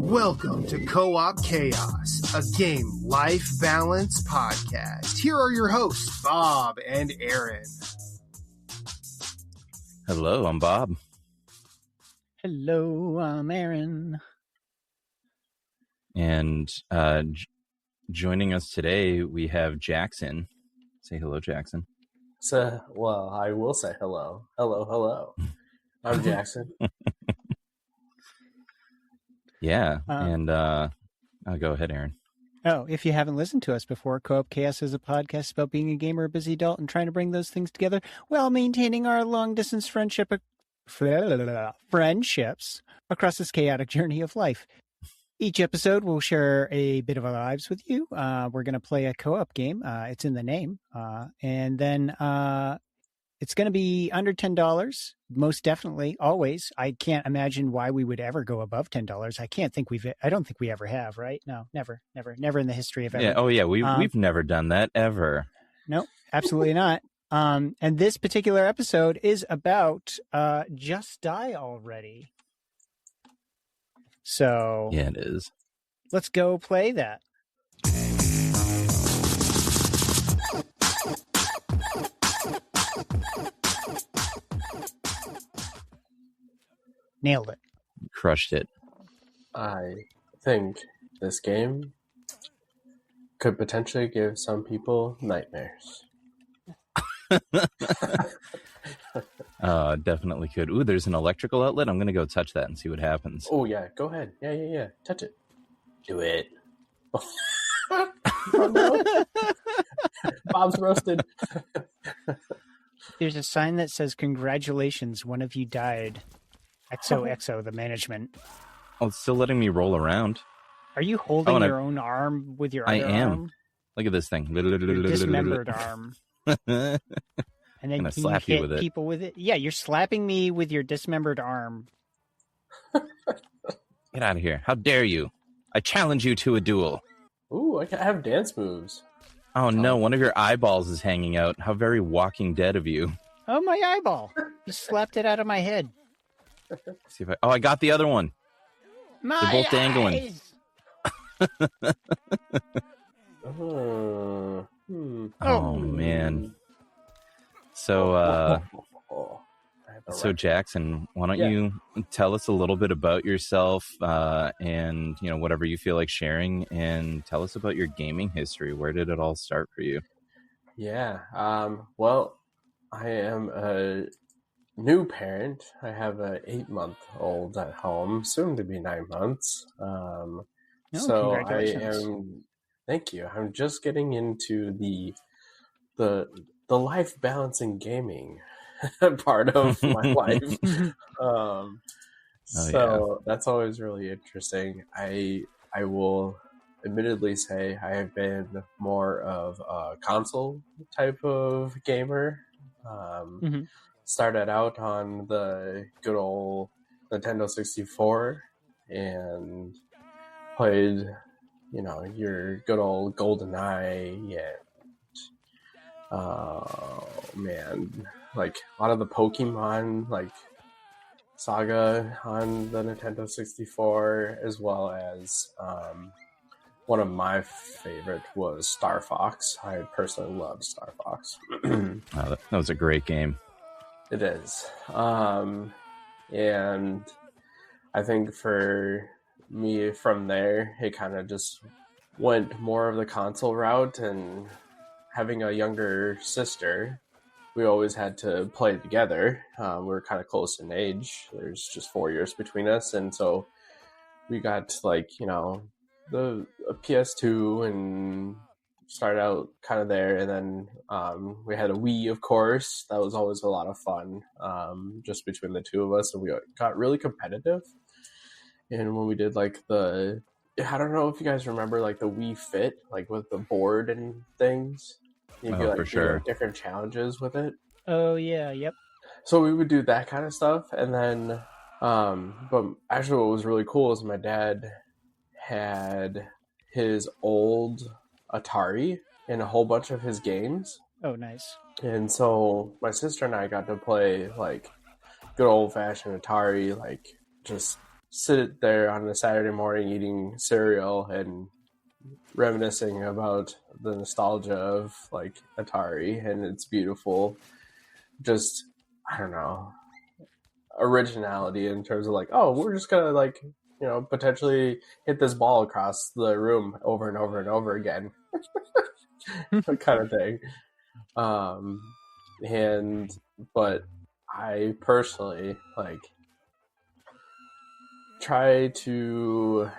Welcome to Co-op Chaos, a game life balance podcast. Here are your hosts, Bob and Aaron. Hello, I'm Bob. Hello, I'm Aaron. And joining us today, we have Jackson. Say hello, Jackson. Well, I will say hello. Hello. I'm Jackson. Yeah, and I'll go ahead, Aaron. Oh, if you haven't listened to us before, Co-op Chaos is a podcast about being a gamer, a busy adult, and trying to bring those things together while maintaining our long-distance friendships across this chaotic journey of life. Each episode, we'll share a bit of our lives with you. We're going to play a co-op game. It's in the name. And then it's going to be under $10, most definitely, always. I can't imagine why we would ever go above $10. I don't think we ever have, right? No, never in the history of ever. Yeah. Oh, yeah. We've never done that ever. No, absolutely not. And this particular episode is about Just Die Already. So yeah, it is. Let's go play that. Nailed it. Crushed it. I think this game could potentially give some people nightmares. Definitely could. Ooh, there's an electrical outlet. I'm going to go touch that and see what happens. Oh, yeah. Go ahead. Yeah. Touch it. Do it. Oh, no. Bob's roasted. There's a sign that says, "Congratulations, one of you died." XOXO, the management. Oh, it's still letting me roll around. Are you holding your own arm with your other am. arm? Look at this thing. Your dismembered arm. And then can slap you you hit with it. people with it? Yeah, you're slapping me with your dismembered arm. Get out of here. How dare you? I challenge you to a duel. Ooh, I have dance moves. Oh, no. One of your eyeballs is hanging out. How very Walking Dead of you. Oh, my eyeball. You slapped it out of my head. See if I got the other one. My They're both dangling. eyes! Oh, man. So, Jackson, why don't you tell us a little bit about yourself and, whatever you feel like sharing, and tell us about your gaming history. Where did it all start for you? Yeah. Well, I am a new parent. I have an 8-month-old at home, soon to be 9 months. So congratulations. Thank you. I'm just getting into the life balancing gaming part of my life. That's always really interesting. I will admittedly say I have been more of a console type of gamer. Started out on the good old Nintendo 64 and played, your good old GoldenEye and like a lot of the Pokemon saga on the Nintendo 64, as well as one of my favorite was Star Fox. I personally loved Star Fox. That was a great game. It is. And I think for me from there, it kind of just went more of the console route, and having a younger sister, we always had to play together. We were kind of close in age. There's just 4 years between us. And so we got the PS2 and started out kind of there, and then we had a Wii, of course. That was always a lot of fun, just between the two of us, and we got really competitive. And when we did I don't know if you guys remember the Wii Fit, with the board and things. You could for sure. Different challenges with it. Oh yeah, yep. So we would do that kind of stuff, and then but actually what was really cool is my dad had his old Atari and a whole bunch of his games. Oh, nice. And so my sister and I got to play good old fashioned Atari, just sit there on a Saturday morning eating cereal and reminiscing about the nostalgia of like Atari, and it's beautiful. Just, I don't know, originality in terms of like, oh, we're just gonna like, potentially hit this ball across the room over and over and over again, kind of thing. But I personally like try to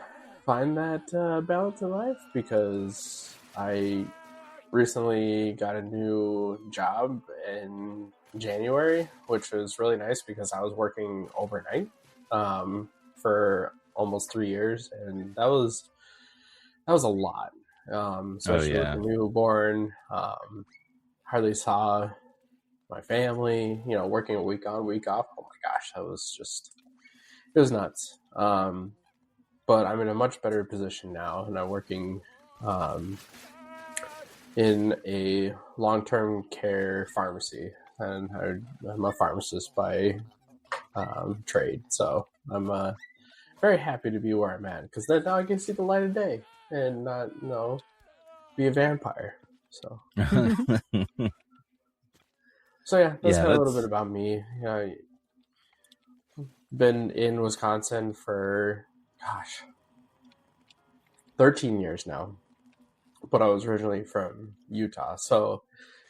find that balance in life, because I recently got a new job in January, which was really nice because I was working overnight for almost 3 years, and that was a lot, especially with the newborn. Hardly saw my family, working a week on, week off. Oh my gosh, it was nuts. But I'm in a much better position now, and I'm working in a long-term care pharmacy, and I'm a pharmacist by trade. So I'm very happy to be where I'm at, because then now I can see the light of day and not, be a vampire. So, so yeah, that's kind of a little bit about me. Been in Wisconsin for 13 years now, but I was originally from Utah, so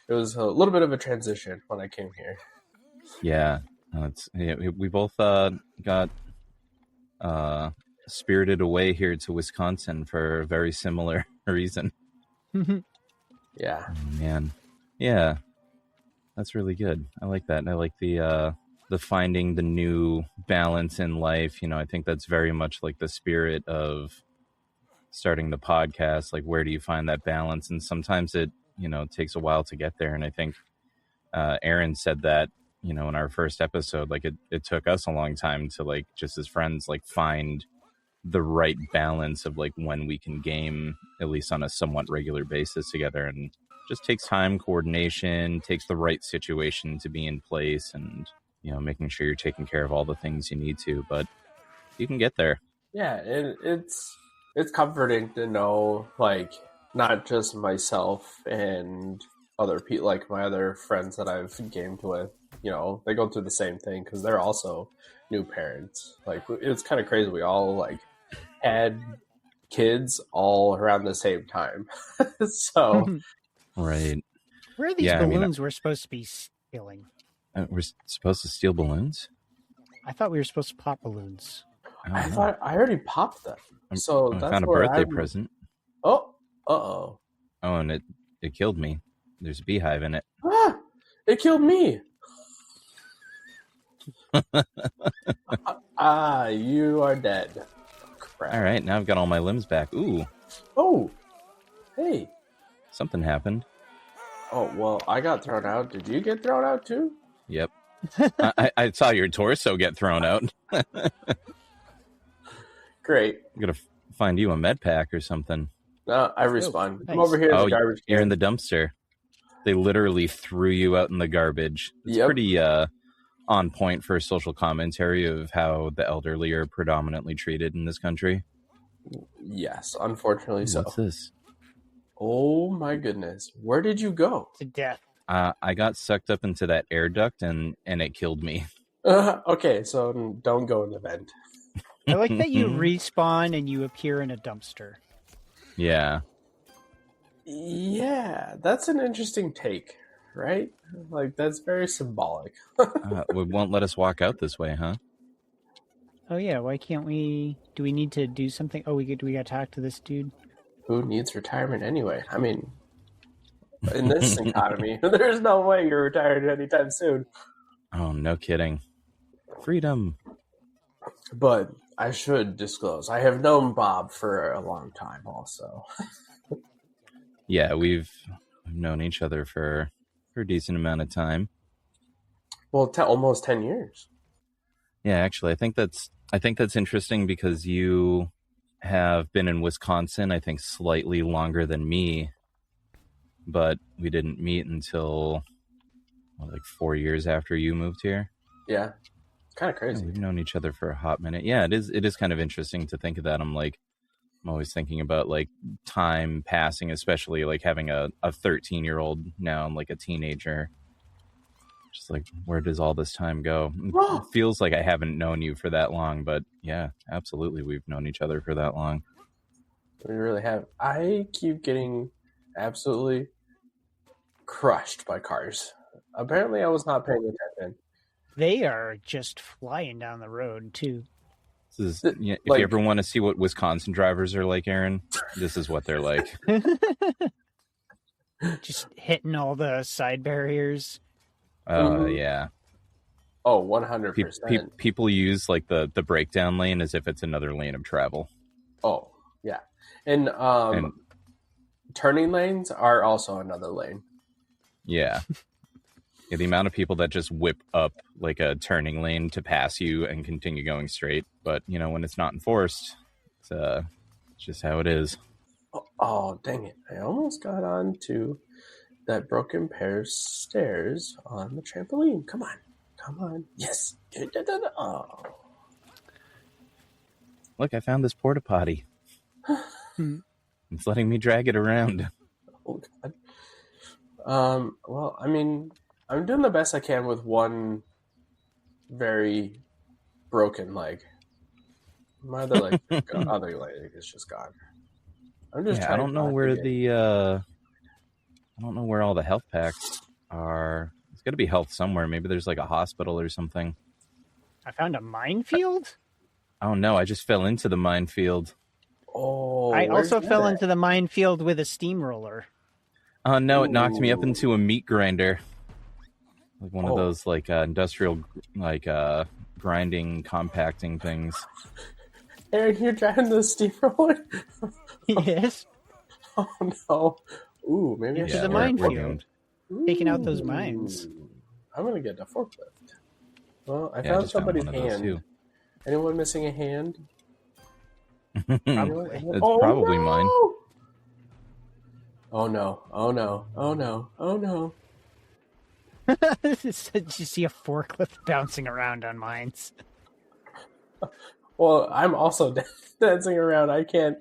it was a little bit of a transition when I came here. Yeah, we both got spirited away here to Wisconsin for a very similar reason. Yeah. Oh, man. Yeah, that's really good. I like that. I like the finding the new balance in life. I think that's very much like the spirit of starting the podcast. Like, where do you find that balance? And sometimes it takes a while to get there. And I think Aaron said that in our first episode, like it took us a long time to, like, just as friends, like, find the right balance of like when we can game at least on a somewhat regular basis together. And just takes time, coordination, takes the right situation to be in place, and making sure you're taking care of all the things you need to, but you can get there. Yeah, and it's comforting to know, like, not just myself and other people, like my other friends that I've gamed with, they go through the same thing, because they're also new parents. Like, it's kind of crazy. We all like had kids all around the same time. So right. Where are these balloons we're supposed to be stealing? We're supposed to steal balloons? I thought we were supposed to pop balloons. I thought I already popped them. So I that's found a birthday present. Oh, uh-oh. Oh, and it killed me. There's a beehive in it. Ah, it killed me. You are dead. Crap. All right, now I've got all my limbs back. Ooh. Oh, hey. Something happened. Oh, well, I got thrown out. Did you get thrown out too? Yep. I saw your torso get thrown out. Great. I'm going to find you a med pack or something. No, I respawn. Nice. Come over here to the garbage can. You're in the dumpster. They literally threw you out in the garbage. It's pretty on point for social commentary of how the elderly are predominantly treated in this country. Yes, unfortunately so. What's this? Oh my goodness. Where did you go? To death. I got sucked up into that air duct and it killed me. Okay, so don't go in the vent. I like that you respawn and you appear in a dumpster. Yeah. Yeah, that's an interesting take, right? Like, that's very symbolic. We won't let us walk out this way, huh? Oh yeah, why can't we? Do we need to do something? Oh, we got to talk to this dude. Who needs retirement anyway? I mean, in this economy, there's no way you're retired anytime soon. Oh, no kidding. Freedom. But I should disclose, I have known Bob for a long time also. Yeah, we've known each other for a decent amount of time. Well, almost 10 years. Yeah, actually, I think that's interesting because you have been in Wisconsin, I think, slightly longer than me, but we didn't meet until like 4 years after you moved here. Yeah. Kind of Yeah, crazy. we've known each other for a hot minute. Yeah, it is kind of interesting to think of that. I'm always thinking about like time passing, especially like having a 13-year-old now. I'm like a teenager. Just like, where does all this time go? It feels like I haven't known you for that long, but yeah, absolutely. We've known each other for that long. We really have. I keep getting absolutely crushed by cars. Apparently, I was not paying attention. They are just flying down the road too. This is, if you ever want to see what Wisconsin drivers are like, Aaron, this is what they're like. Just hitting all the side barriers. Yeah. Oh, 100%. People use like the breakdown lane as if it's another lane of travel. Oh, yeah. And turning lanes are also another lane. Yeah. Yeah, the amount of people that just whip up like a turning lane to pass you and continue going straight. But, when it's not enforced, it's just how it is. Oh, dang it. I almost got onto that broken pair's stairs on the trampoline. Come on. Yes. Oh. Look, I found this porta potty. It's letting me drag it around. Oh, God. Well, I mean, I'm doing the best I can with one very broken leg. My other leg is just gone. I'm just trying. I don't know where I don't know where all the health packs are. It's got to be health somewhere. Maybe there's like a hospital or something. I found a minefield? Oh no, I just fell into the minefield. Oh, I also fell into the minefield with a steamroller. Oh no, it knocked me up into a meat grinder. Like one of those like industrial like grinding, compacting things. Aaron, you're driving the steamroller? Yes. Oh no. Ooh, maybe Into the minefield. Taking out those mines. I'm gonna get a forklift. Well, I found somebody's hand. Anyone missing a hand? It's probably mine. Oh no. Oh no. Oh no. Oh no. Did you see a forklift bouncing around on mines? Well, I'm also dancing around. I can't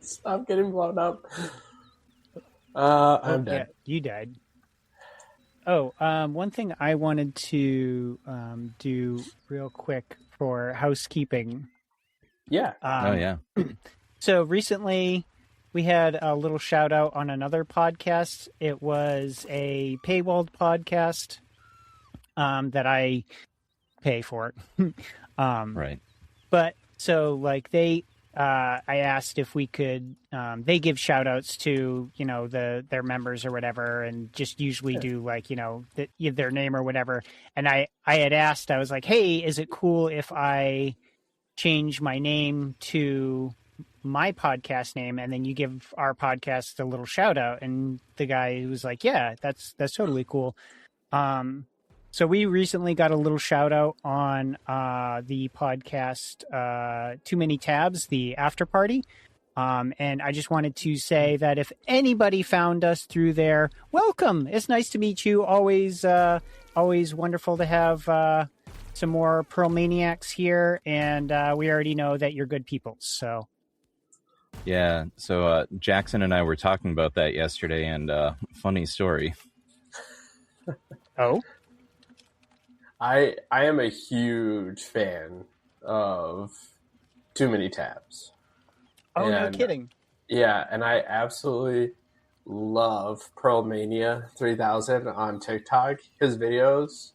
stop getting blown up. I'm dead. Yeah, you died. Oh, one thing I wanted to do real quick for housekeeping. Yeah. So recently we had a little shout out on another podcast. It was a paywalled podcast that I pay for. Right. But so like I asked if we could, they give shout outs to, their members or whatever, and just usually do like, their name or whatever. And I had asked, I was like, hey, is it cool if I change my name to my podcast name and then you give our podcast a little shout out? And the guy was like, yeah, that's totally cool. So we recently got a little shout out on the podcast Too Many Tabs, the after party. And I just wanted to say that if anybody found us through there, welcome. It's nice to meet you. Always wonderful to have some more Pearl Maniacs here. And we already know that you're good people. So. Yeah. So Jackson and I were talking about that yesterday, and funny story. Oh? I am a huge fan of Too Many Tabs. Oh, no kidding. Yeah, and I absolutely love Pearl Mania 3000 on TikTok. His videos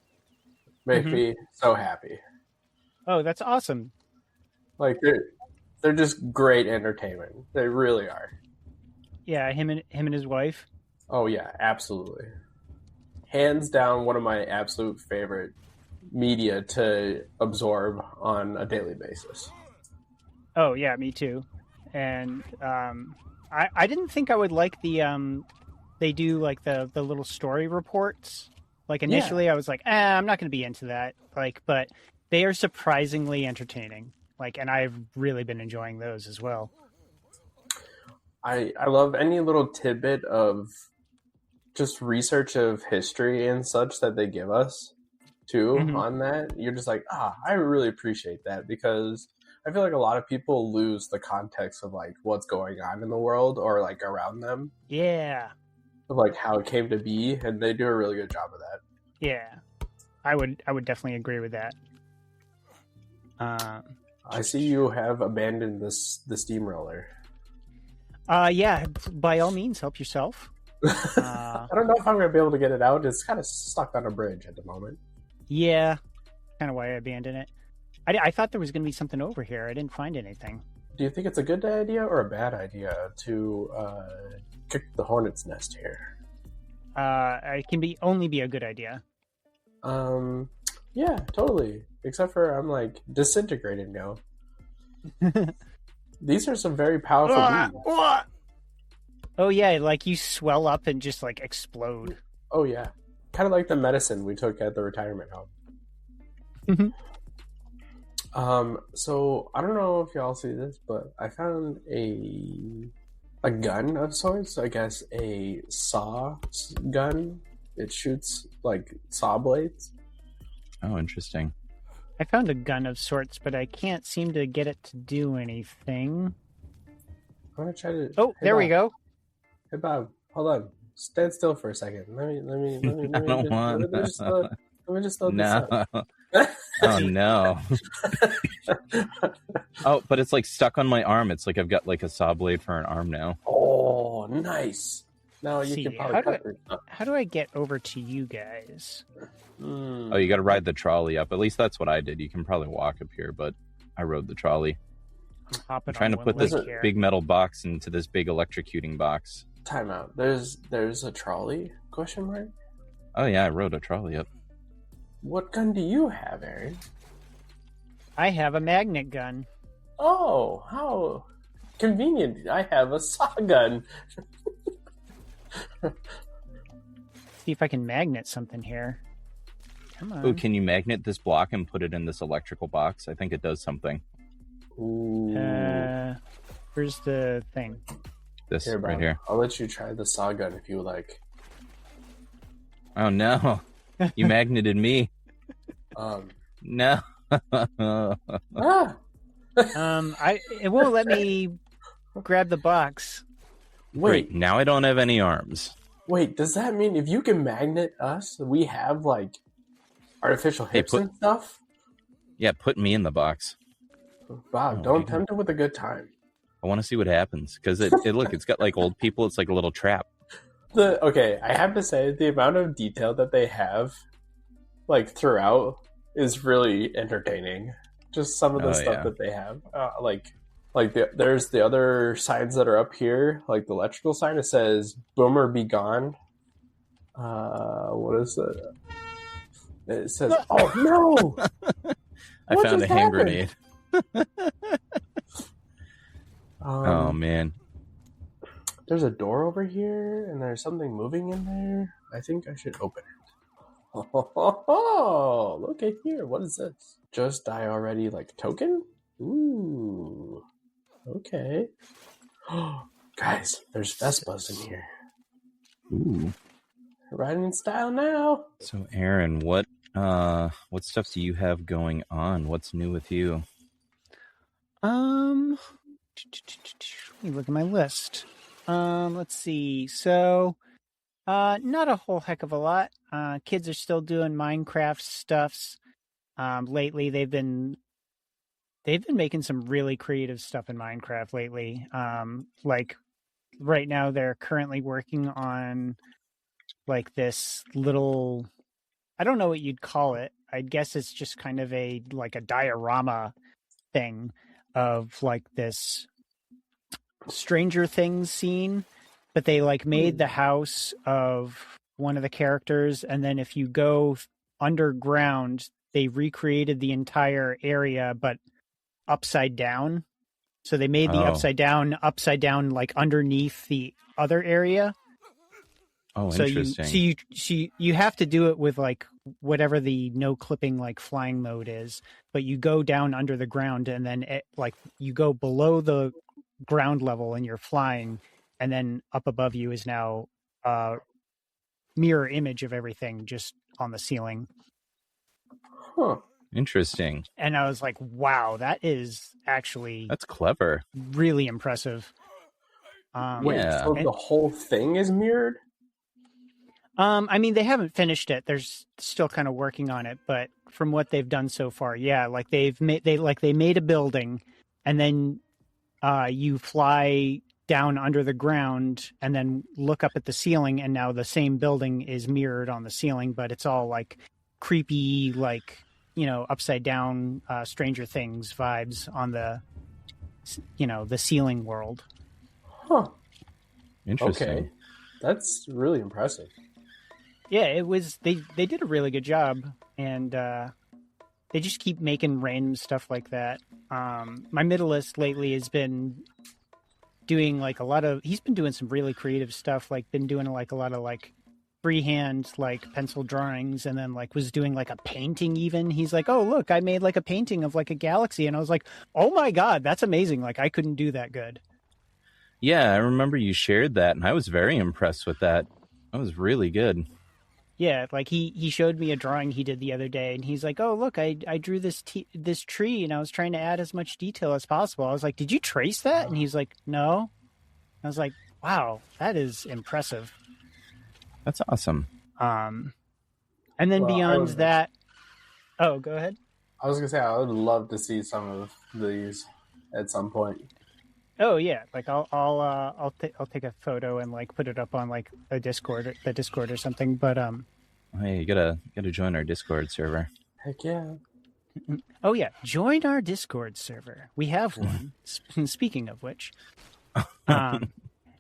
make me so happy. Oh, that's awesome. Like they're just great entertainment. They really are. Yeah, him and his wife. Oh yeah, absolutely. Hands down, one of my absolute favorite media to absorb on a daily basis. Oh yeah, me too. And I didn't think I would like the they do like the little story reports. Like initially I was like, I'm not going to be into that. Like, but they are surprisingly entertaining. Like, and I've really been enjoying those as well. I love any little tidbit of just research of history and such that they give us. too Mhm. on that, you're just like, I really appreciate that, because I feel like a lot of people lose the context of like what's going on in the world or like around them, Yeah. of like how it came to be, and they do a really good job of that. Yeah. I would definitely agree with that. I see you have abandoned the steamroller. Yeah, by all means, help yourself. I don't know if I'm going to be able to get it out. It's kind of stuck on a bridge at the moment. Yeah, kind of why I abandoned it. I thought there was going to be something over here. I didn't find anything. Do you think it's a good idea or a bad idea to kick the hornet's nest here? It can only be a good idea. Yeah, totally. Except for I'm like disintegrated now. These are some very powerful bees. Oh yeah, like you swell up and just like explode. Oh yeah, kind of like the medicine we took at the retirement home. So I don't know if y'all see this, but I found a gun of sorts. I guess a saw gun. It shoots like saw blades. Oh, interesting. I found a gun of sorts, but I can't seem to get it to do anything. I'm gonna try to. Oh, Hey, there we Bob. go. Hey Bob, hold on. Stand still for a second. Let me just load this No. up. Oh no. Oh, but it's like stuck on my arm. It's like I've got like a saw blade for an arm now. Oh, nice. Now you can probably cut her stuff. How do I get over to you guys? Oh, you got to ride the trolley up. At least that's what I did. You can probably walk up here, but I rode the trolley. I'm trying to put this big metal box into this big electrocuting box. Time out. There's a trolley? Question mark? Oh yeah, I rode a trolley up. What gun do you have, Aaron? I have a magnet gun. Oh, how convenient. I have a saw gun. See if I can magnet something here. Come on. Oh, can you magnet this block and put it in this electrical box? I think it does something. Ooh. Where's the thing? This Here, right here. I'll let you try the saw gun if you would like. Oh no. You magneted me. No. It won't let me grab the box. Wait, now I don't have any arms. Wait, does that mean if you can magnet us, we have like artificial hips and stuff? Yeah, put me in the box. Bob, don't tempt him with a good time. I want to see what happens because look, it's got like old people. It's like a little trap. Okay, I have to say the amount of detail that they have, like throughout, is really entertaining. Just some of the stuff that they have, there's the other signs that are up here, like the electrical sign. It says "Boomer be gone." What is it? It says, "Oh no!" I found a hand grenade. Oh man. There's a door over here, and there's something moving in there. I think I should open it. Oh, look at here. What is this? Just die already, like token? Ooh. Okay. Guys, there's Vespas in here. Ooh. Riding in style now. So, Aaron, what stuff do you have going on? What's new with you? Let me look at my list. Let's see. So, not a whole heck of a lot. Kids are still doing Minecraft stuffs. Lately they've been making some really creative stuff in Minecraft lately. Like right now they're currently working on like this little, I don't know what you'd call it. I guess it's just kind of a diorama thing of like this Stranger Things scene, but they like made the house of one of the characters, and then if you go underground, they recreated the entire area but upside down. So they made the upside down like underneath the other area. Oh, so interesting. You have to do it with like whatever the no clipping like flying mode is, but you go down under the ground and then you go below the ground level and you're flying, and then up above you is now a mirror image of everything just on the ceiling. Huh. Interesting. And I was like, wow, that is actually That's clever. really impressive. Wait, Yeah. so the whole thing is mirrored? I mean, they haven't finished it. They're still kind of working on it, but from what they've done so far, yeah, like they made a building, and then you fly down under the ground and then look up at the ceiling, and now the same building is mirrored on the ceiling, but it's all like creepy, like, you know, upside down Stranger Things vibes on the, you know, the ceiling world. Huh. Interesting. Okay. That's really impressive. Yeah, it was. They did a really good job, and they just keep making random stuff like that. My middleist lately has been doing like a lot of. He's been doing some really creative stuff. Like been doing like a lot of like freehand like pencil drawings, and then like was doing like a painting. Even he's like, oh look, I made like a painting of like a galaxy, and I was like, oh my god, that's amazing! Like I couldn't do that good. Yeah, I remember you shared that, and I was very impressed with that. That was really good. Yeah, like he showed me a drawing he did the other day, and he's like, "Oh, look, I drew this tree, and I was trying to add as much detail as possible." I was like, "Did you trace that?" And he's like, "No." I was like, "Wow, that is impressive." That's awesome. And then beyond that, oh, go ahead. I was gonna say I would love to see some of these at some point. Oh yeah, like I'll take a photo and like put it up on like the Discord or something. But Hey, you gotta join our Discord server. Heck yeah. Oh yeah, join our Discord server. We have one. Speaking of which, and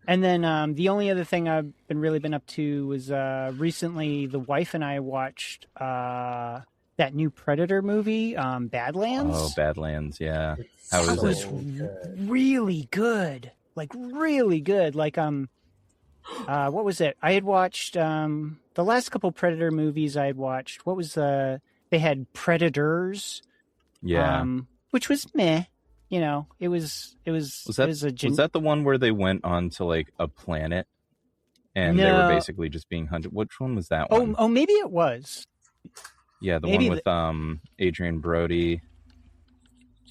then the only other thing I've really been up to was recently the wife and I watched that new Predator movie, Badlands. Oh, Badlands, yeah. How That was was it? really good. Like really good. Like what was it? I had watched the last couple Predator movies I had watched. What was they had Predators. Yeah. Which was meh. You know, it was Was that the one where they went on to like a planet and they were basically just being hunted? Which one was that one? Oh, maybe it was. Yeah, the one with Adrian Brody.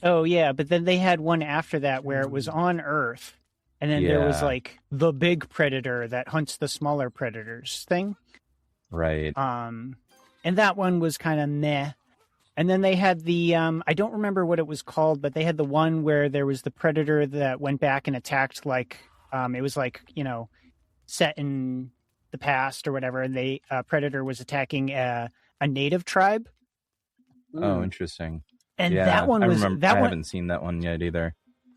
Oh yeah, but then they had one after that where it was on Earth, and then there was like the big predator that hunts the smaller predators thing. Right. And that one was kind of meh. And then they had the I don't remember what it was called, but they had the one where there was the predator that went back and attacked, like it was like, you know, set in the past or whatever, and they predator was attacking a native tribe. Oh, interesting. And that one was I haven't seen that one yet either.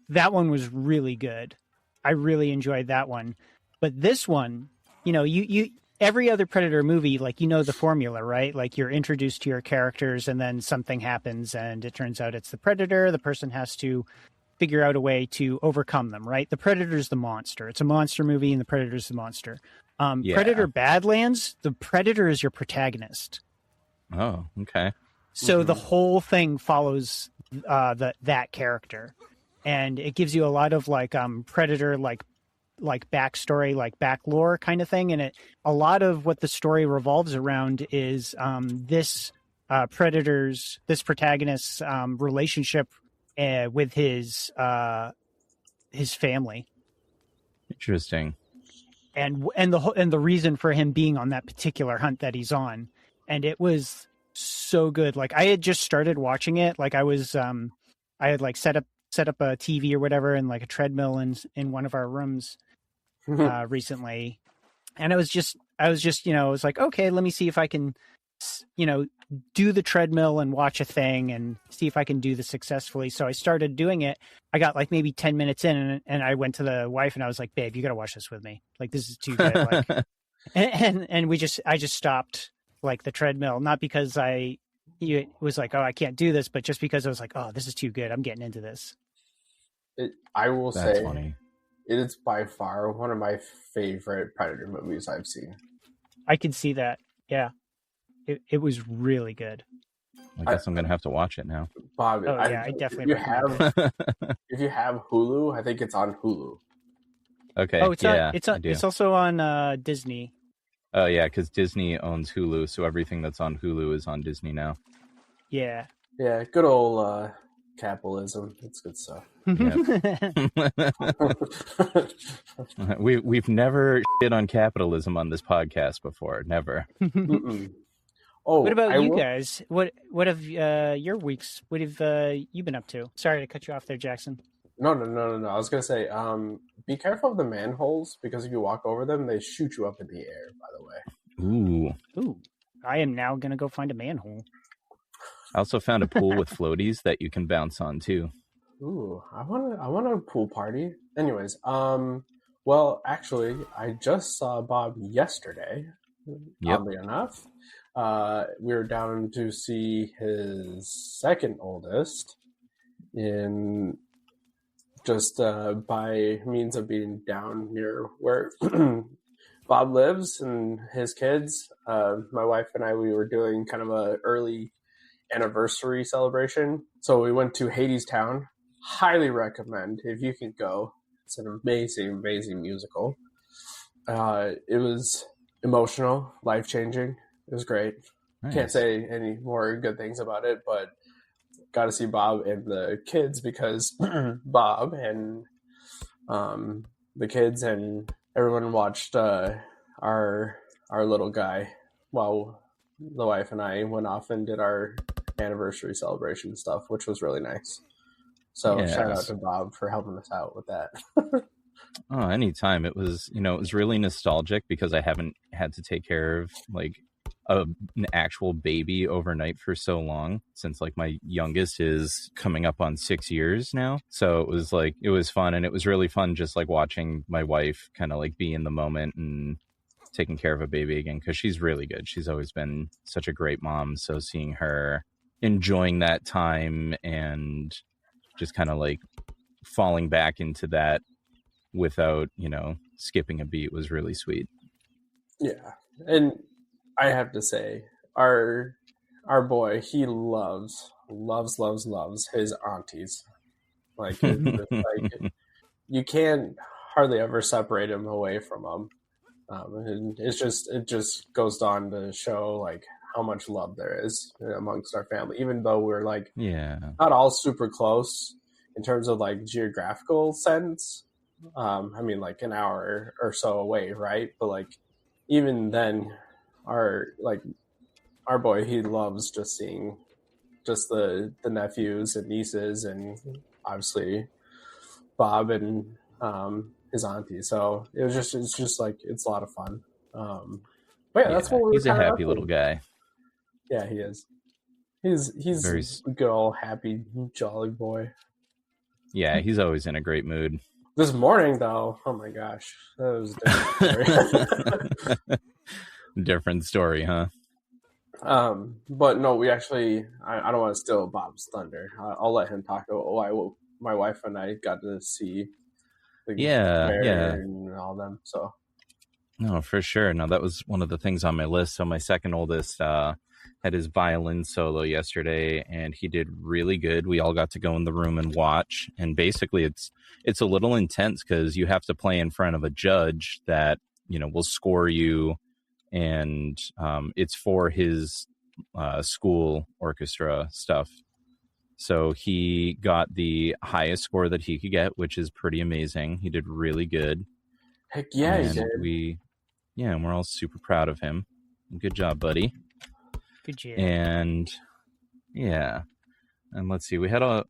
That one was really good. I really enjoyed that one. But this one, you know, you every other Predator movie, like, you know the formula, right? Like you're introduced to your characters and then something happens and it turns out it's the Predator. The person has to figure out a way to overcome them, right? The Predator's the monster. It's a monster movie and the Predator's the monster. Predator Badlands, the Predator is your protagonist. Oh, okay. So the whole thing follows that character, and it gives you a lot of like Predator like backstory, like back lore kind of thing, and a lot of what the story revolves around is this protagonist's relationship with his family. Interesting. And the reason for him being on that particular hunt that he's on, and it was so good. Like I had just started watching it. Like I had like set up a TV or whatever and like a treadmill in one of our rooms recently, and I was just you know, I was like, okay, let me see if I can, you know, do the treadmill and watch a thing and see if I can do this successfully. So I started doing it. I got like maybe 10 minutes in, and I went to the wife and I was like, babe, you got to watch this with me. Like this is too good. Like, and I just stopped like the treadmill, not because it was like, oh, I can't do this, but just because I was like, oh, this is too good. I'm getting into this. I will That's say funny. It is by far one of my favorite Predator movies I've seen. I could see that. Yeah. It was really good. I guess I'm going to have to watch it now. Bob, I definitely if you have Hulu, I think it's on Hulu. Okay. Oh, it's also on Disney. Oh, yeah, because Disney owns Hulu, so everything that's on Hulu is on Disney now. Yeah. Yeah, good old capitalism. It's good stuff. We've never shit on capitalism on this podcast before. Never. Oh, what about you guys? What have your weeks? What have you been up to? Sorry to cut you off there, Jackson. No. I was gonna say, be careful of the manholes because if you walk over them, they shoot you up in the air. By the way. Ooh. I am now gonna go find a manhole. I also found a pool with floaties that you can bounce on too. Ooh, I want a pool party. Anyways, well, actually, I just saw Bob yesterday. Yep. Oddly enough, we were down to see his second oldest in just by means of being down near where Bob lives and his kids. My wife and I, we were doing kind of a early anniversary celebration. So we went to Hadestown. Highly recommend if you can go. It's an amazing musical. It was emotional, life-changing. It was great. Nice. Can't say any more good things about it, but got to see Bob and the kids because Bob and the kids and everyone watched our little guy while the wife and I went off and did our anniversary celebration stuff, which was really nice. So shout out to Bob for helping us out with that. Oh, anytime. It was really nostalgic because I haven't had to take care of like an actual baby overnight for so long since like my youngest is coming up on 6 years now. So it was fun, and it was really fun just like watching my wife kind of like be in the moment and taking care of a baby again, because she's really good. She's always been such a great mom. So seeing her enjoying that time and just kind of like falling back into that without, skipping a beat was really sweet. Yeah. And I have to say, our boy, he loves his aunties. Like, you can't hardly ever separate him away from them. And it just goes on to show like how much love there is amongst our family, even though we're like not all super close in terms of like geographical sense. I mean, like an hour or so away, right? But like even then, our boy, he loves just seeing just the nephews and nieces, and obviously Bob and his auntie. So it's just like it's a lot of fun. But that's what he's a happy little guy. Yeah, he is. He's very a good old happy jolly boy. Yeah, he's always in a great mood. This morning though, oh my gosh, that was a different story. Different story, huh? But no, we actually I don't want to steal Bob's thunder. I'll let him talk about why my wife and I got to see and all them. So no, for sure. No, that was one of the things on my list. So my second oldest had his violin solo yesterday, and he did really good. We all got to go in the room and watch, and basically it's a little intense because you have to play in front of a judge that will score you, and it's for his school orchestra stuff. So he got the highest score that he could get, which is pretty amazing. He did really good. Heck yeah, and he did. And we're all super proud of him. Good job, buddy. Good job. And and let's see, we had a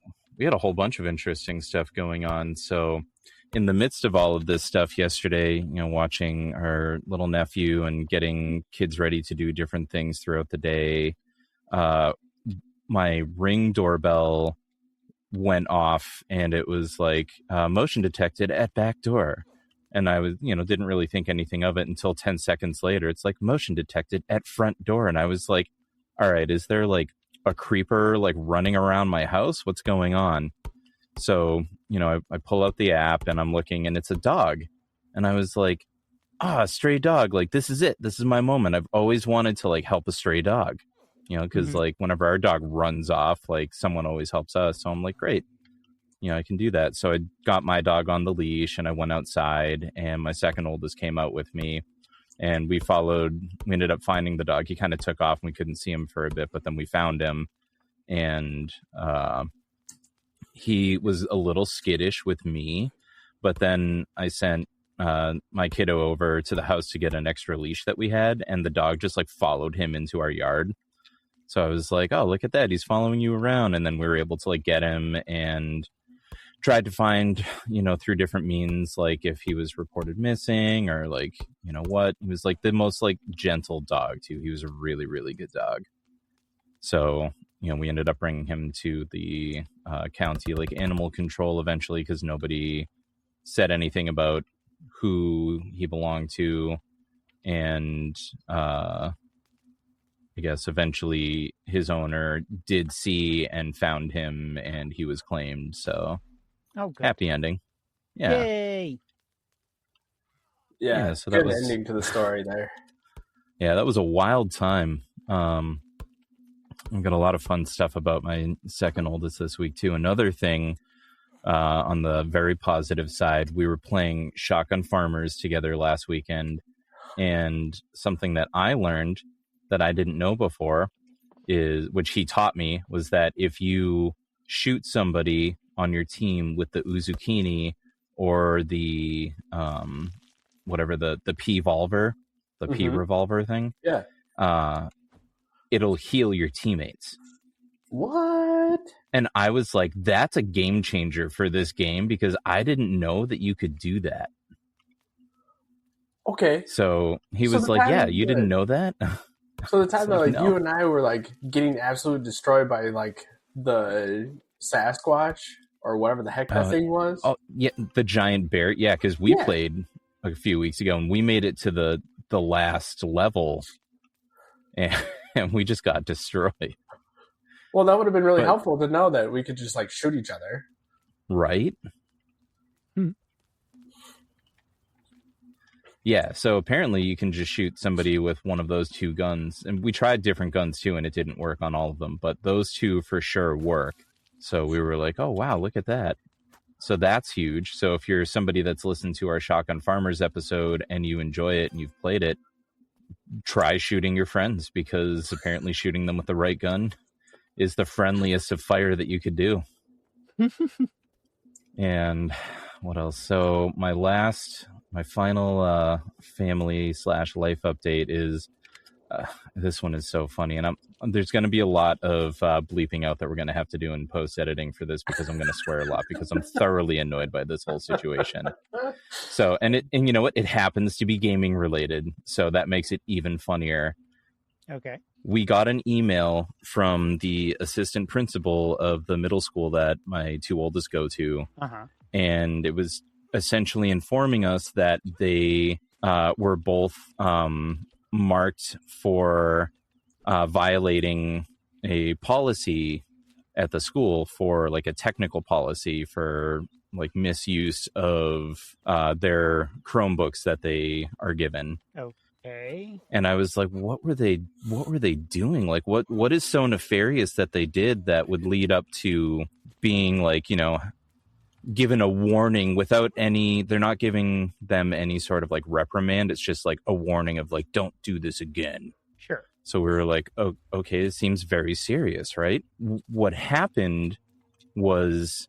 whole bunch of interesting stuff going on. So in the midst of all of this stuff yesterday, watching our little nephew and getting kids ready to do different things throughout the day, my Ring doorbell went off, and it was like motion detected at back door. And I was, didn't really think anything of it until 10 seconds later. It's like motion detected at front door. And I was like, all right, is there like a creeper like running around my house? What's going on? So, I pull out the app and I'm looking, and it's a dog. And I was like, stray dog. Like, this is it. This is my moment. I've always wanted to like help a stray dog, because like whenever our dog runs off, like someone always helps us. So I'm like, great. I can do that. So I got my dog on the leash and I went outside, and my second oldest came out with me, and we ended up finding the dog. He kind of took off and we couldn't see him for a bit, but then we found him, and he was a little skittish with me, but then I sent my kiddo over to the house to get an extra leash that we had, and the dog just like followed him into our yard. So I was like, oh, look at that, he's following you around. And then we were able to like get him, and tried to find, through different means, like if he was reported missing or like, what. He was like the most like gentle dog too. He was a really, really good dog. So, we ended up bringing him to the county like animal control eventually, because nobody said anything about who he belonged to. And I guess eventually his owner did see and found him, and he was claimed. So happy ending. Yeah. Yay. Yeah, so good that was ending to the story there. Yeah, that was a wild time. I've got a lot of fun stuff about my second oldest this week too. Another thing, on the very positive side, we were playing Shotgun Farmers together last weekend, and something that I learned that I didn't know before which he taught me, was that if you shoot somebody on your team with the Uzukini or the whatever the P-volver, the P-revolver thing, it'll heal your teammates. What? And I was like, that's a game changer for this game, because I didn't know that you could do that. Okay. So he was like, yeah, you didn't know that? So the time that like no. you and I were like getting absolutely destroyed by like the Sasquatch or whatever the heck that thing was. Oh yeah, the giant bear. Yeah, because we played a few weeks ago and we made it to the last level, and we just got destroyed. Well, that would have been really helpful to know that we could just like shoot each other. Right? Yeah, so apparently you can just shoot somebody with one of those two guns. And we tried different guns too, and it didn't work on all of them. But those two for sure work. So we were like, oh, wow, look at that. So that's huge. So if you're somebody that's listened to our Shotgun Farmers episode and you enjoy it and you've played it, try shooting your friends, because apparently shooting them with the right gun is the friendliest of fire that you could do. And what else? So my final family/life update is this one is so funny, and there's going to be a lot of bleeping out that we're going to have to do in post editing for this, because I'm going to swear a lot, because I'm thoroughly annoyed by this whole situation. So, and you know what? It happens to be gaming related, so that makes it even funnier. Okay. We got an email from the assistant principal of the middle school that my two oldest go to, and it was essentially informing us that they were both marked for violating a policy at the school, for like a technical policy for like misuse of their Chromebooks that they are given. Okay. And I was like, what were they doing? Like, what is so nefarious that they did that would lead up to being like, given a warning without they're not giving them any sort of like reprimand. It's just like a warning of like, don't do this again. Sure. So we were like, oh, okay, it seems very serious, right? What happened was,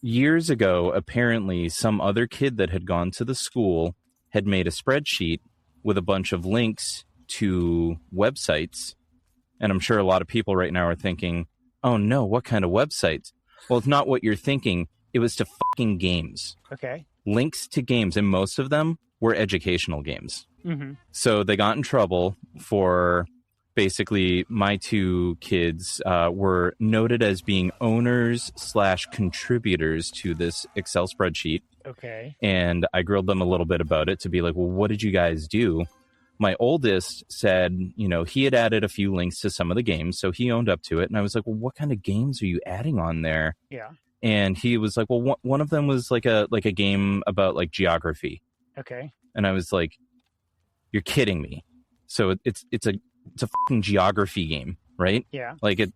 years ago, apparently some other kid that had gone to the school had made a spreadsheet with a bunch of links to websites. And I'm sure a lot of people right now are thinking, oh no, what kind of websites? Well, it's not what you're thinking. It was to fucking games. Okay. Links to games, and most of them were educational games. Mm-hmm. So they got in trouble for, basically, my two kids were noted as being owners/contributors to this Excel spreadsheet. Okay. And I grilled them a little bit about it to be like, well, what did you guys do? My oldest said, he had added a few links to some of the games, so he owned up to it. And I was like, well, what kind of games are you adding on there? Yeah. And he was like, well, one of them was like a game about like geography. Okay. And I was like, you're kidding me. So it's a fucking geography game, right? Yeah. Like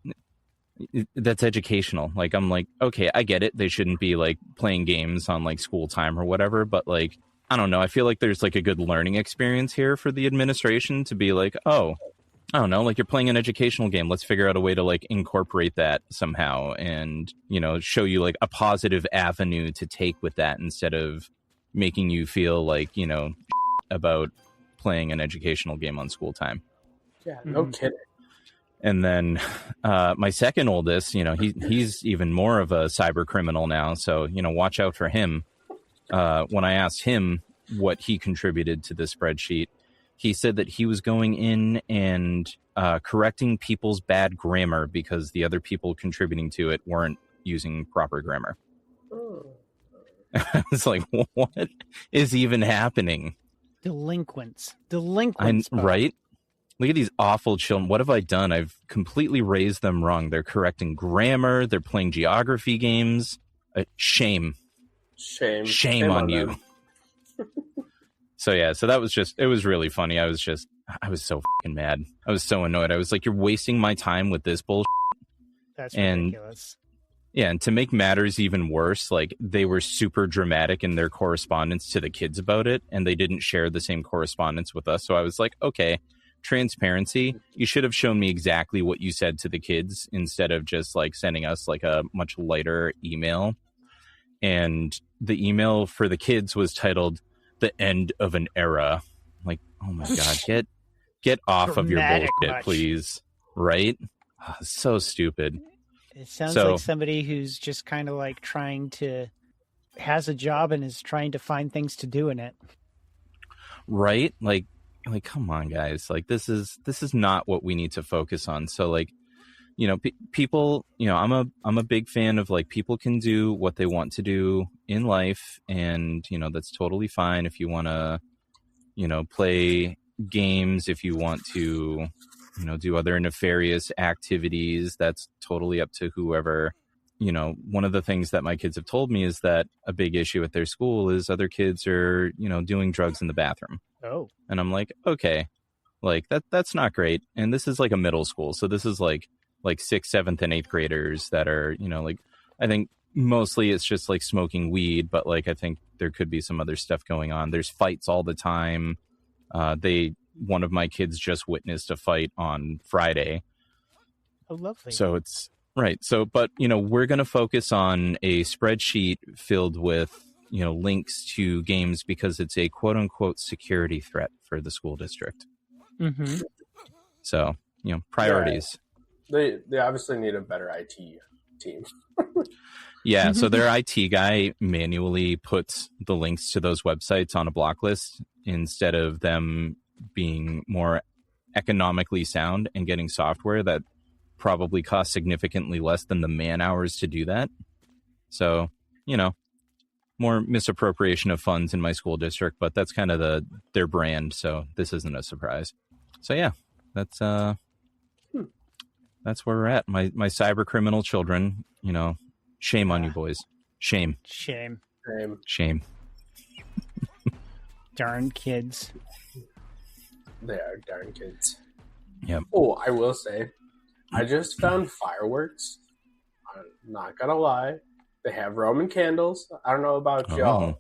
that's educational. Like, I'm like, okay, I get it. They shouldn't be like playing games on like school time or whatever, but like, I don't know. I feel like there's like a good learning experience here for the administration to be like, oh, I don't know, like you're playing an educational game. Let's figure out a way to like incorporate that somehow and, you know, show you like a positive avenue to take with that instead of making you feel like, you know, about playing an educational game on school time. Yeah, no kidding. And then my second oldest, you know, he's even more of a cyber criminal now. So, you know, watch out for him. When I asked him what he contributed to the spreadsheet, he said that he was going in and correcting people's bad grammar because the other people contributing to it weren't using proper grammar. It's like, what is even happening? Delinquents, right? Look at these awful children. What have I done? I've completely raised them wrong. They're correcting grammar. They're playing geography games. Shame on you. So yeah, so that was just, it was really funny. I was so fucking mad. I was so annoyed. I was like, you're wasting my time with this bullshit. That's ridiculous. Yeah, and to make matters even worse, like they were super dramatic in their correspondence to the kids about it, and they didn't share the same correspondence with us. So I was like, okay, transparency. You should have shown me exactly what you said to the kids instead of just like sending us like a much lighter email. And the email for the kids was titled "The End of an Era." Like, oh my god, get off of your bullshit, please. Right? Oh, so stupid. It sounds like somebody who's just kind of like has a job and is trying to find things to do in it. Right? Like come on, guys. Like this is not what we need to focus on. So like, you know, people, you know, I'm a big fan of like people can do what they want to do in life, and you know that's totally fine. If you want to, you know, play games, if you want to, you know, do other nefarious activities, that's totally up to whoever. You know, one of the things that my kids have told me is that a big issue at their school is other kids are, you know, doing drugs in the bathroom. Oh, and I'm like, okay, like that's not great. And this is like a middle school, so this is like 6th, 7th, and 8th graders that are, you know, like I think mostly it's just like smoking weed, but like I think there could be some other stuff going on. There's fights all the time. One of my kids just witnessed a fight on Friday. Oh, lovely. So it's right. So, but you know, we're going to focus on a spreadsheet filled with, you know, links to games because it's a quote unquote security threat for the school district. Mm-hmm. So, you know, priorities. Yeah. They obviously need a better IT team. Yeah, so their IT guy manually puts the links to those websites on a block list instead of them being more economically sound and getting software that probably costs significantly less than the man hours to do that. So, you know, more misappropriation of funds in my school district, but that's kind of their brand, so this isn't a surprise. So yeah, that's where we're at. My cyber criminal children, you know, shame on you boys. Shame. Darn kids. They are darn kids. Yep. Oh, I will say, I just found fireworks. I'm not gonna lie. They have Roman candles. I don't know about y'all.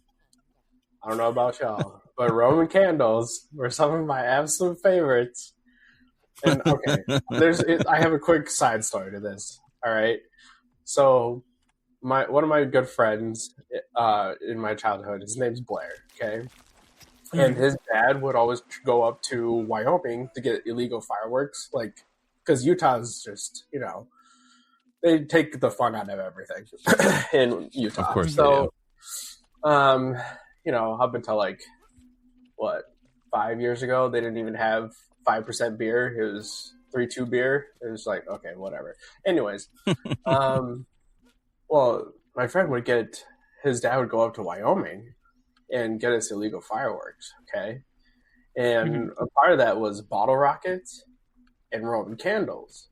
But Roman candles were some of my absolute favorites. And okay, I have a quick side story to this. All right. So one of my good friends in my childhood, his name's Blair, okay? And his dad would always go up to Wyoming to get illegal fireworks, like, because Utah's just, you know, they take the fun out of everything in Utah. Of course so, you know, up until like, 5 years ago, they didn't even have 5% beer. It was 3.2 beer. It was like, okay, whatever. Anyways, well, my friend his dad would go up to Wyoming and get us illegal fireworks, okay? And a part of that was bottle rockets and Roman candles.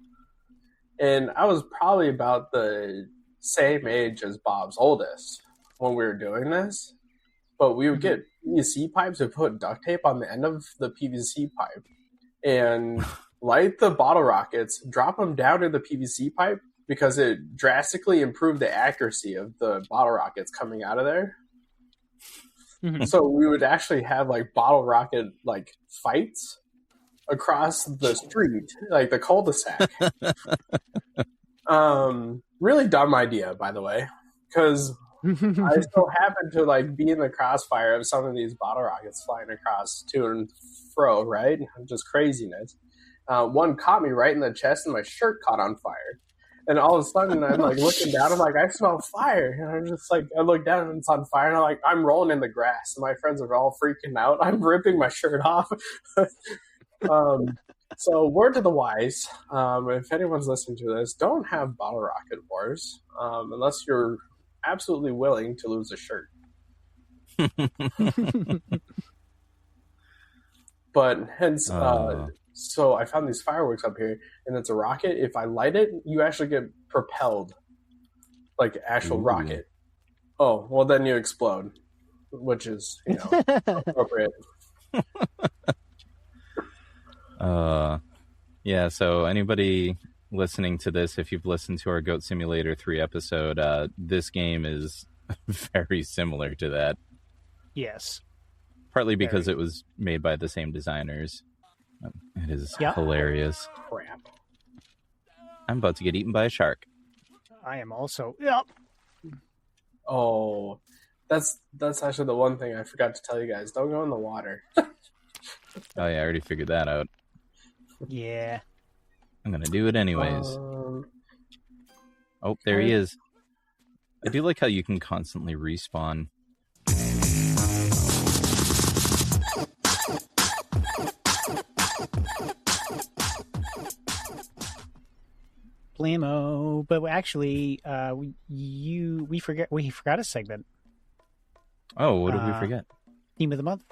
And I was probably about the same age as Bob's oldest when we were doing this. But we would get PVC pipes and put duct tape on the end of the PVC pipe and light the bottle rockets, drop them down in the PVC pipe because it drastically improved the accuracy of the bottle rockets coming out of there. So we would actually have like bottle rocket like fights across the street, like the cul-de-sac. Really dumb idea, by the way, because I so happen to like be in the crossfire of some of these bottle rockets flying across to and fro, right? Just craziness. One caught me right in the chest, and my shirt caught on fire. And all of a sudden, I'm like looking down. I'm like, I smell fire. And I'm just like, I look down and it's on fire. And I'm like, I'm rolling in the grass. And my friends are all freaking out. I'm ripping my shirt off. So, word to the wise, if anyone's listening to this, don't have bottle rocket wars unless you're absolutely willing to lose a shirt. But hence, so I found these fireworks up here, and it's a rocket. If I light it, you actually get propelled like actual rocket. Oh, well, then you explode, which is, appropriate. Yeah, so anybody listening to this, if you've listened to our Goat Simulator 3 episode, this game is very similar to that. Yes. Partly because it was made by the same designers. It is hilarious. Crap. I'm about to get eaten by a shark. I am also. Yep. Oh, that's actually the one thing I forgot to tell you guys. Don't go in the water. Oh yeah, I already figured that out. Yeah. I'm gonna do it anyways. Oh, there he is. I do like how you can constantly respawn. Blamo, but actually, we forgot a segment. Oh, what did we forget? Theme of the month.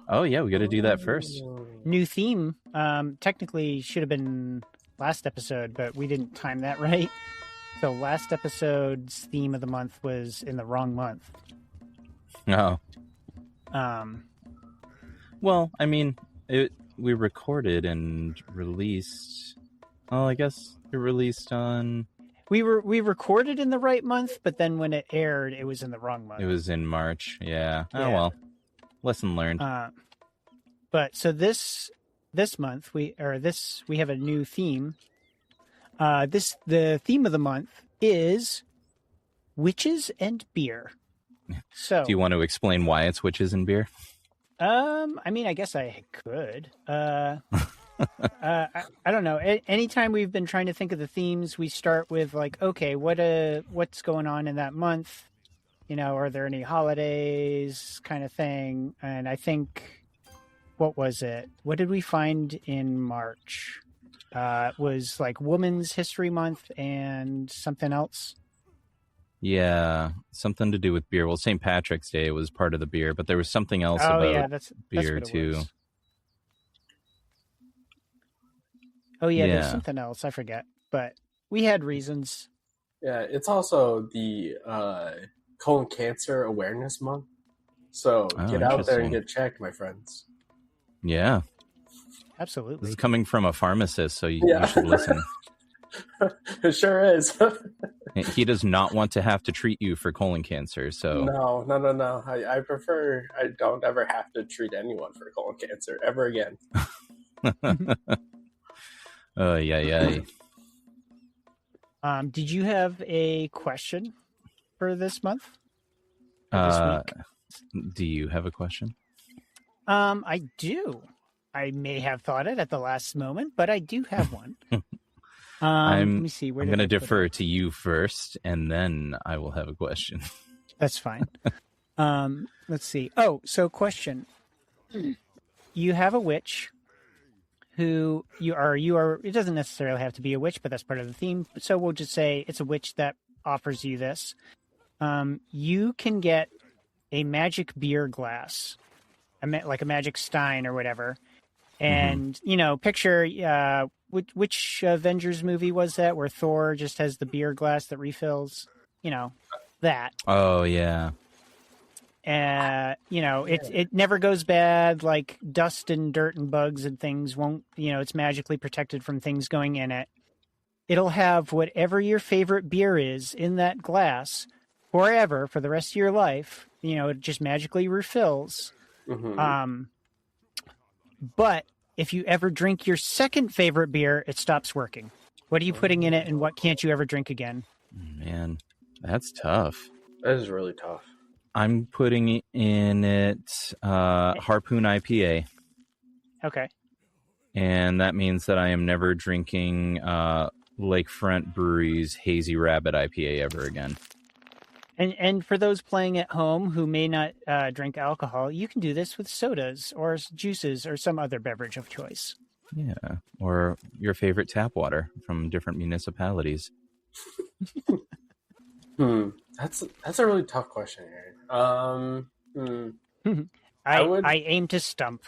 Oh yeah, we got to do that first. New theme. Technically should have been last episode, but we didn't time that right. So last episode's theme of the month was in the wrong month. Oh. Well, I mean, we recorded and released. Well, I guess it released on. We recorded in the right month, but then when it aired, it was in the wrong month. It was in March. Yeah. Oh well. Lesson learned. But so this month we have a new theme. The theme of the month is witches and beer. So do you want to explain why it's witches and beer? I mean, I guess I could. I don't know. Anytime we've been trying to think of the themes, we start with like, okay, what's going on in that month? Are there any holidays kind of thing? And I think, what was it? What did we find in March? It was like Women's History Month and something else. Yeah, something to do with beer. Well, St. Patrick's Day was part of the beer, but there was something else about that's beer what it too. was. Oh yeah, there's something else. I forget, but we had reasons. Yeah, it's also the colon cancer awareness month. So get out there and get checked, my friends. Yeah. Absolutely. This is coming from a pharmacist, so you should listen. It sure is. He does not want to have to treat you for colon cancer, so... No. I prefer I don't ever have to treat anyone for colon cancer ever again. Yeah. Did you have a question for this month? This week? Do you have a question? I do. I may have thought it at the last moment, but I do have one. Let me see. I'm going to defer to you first, and then I will have a question. That's fine. Let's see. Oh, so question. You have a witch who you are, it doesn't necessarily have to be a witch, but that's part of the theme. So we'll just say it's a witch that offers you this. You can get a magic beer glass, like a magic stein or whatever. And, picture, which Avengers movie was that where Thor just has the beer glass that refills? That. Oh, yeah. It never goes bad, like dust and dirt and bugs and things won't, it's magically protected from things going in it. It'll have whatever your favorite beer is in that glass forever for the rest of your life. It just magically refills. Mm-hmm. But if you ever drink your second favorite beer, it stops working. What are you putting in it, and what can't you ever drink again? Man, that's tough. That is really tough. I'm putting in it Harpoon IPA. Okay. And that means that I am never drinking Lakefront Brewery's Hazy Rabbit IPA ever again. And for those playing at home who may not drink alcohol, you can do this with sodas or juices or some other beverage of choice. Yeah, or your favorite tap water from different municipalities. That's a really tough question, Aaron. I aim to stump.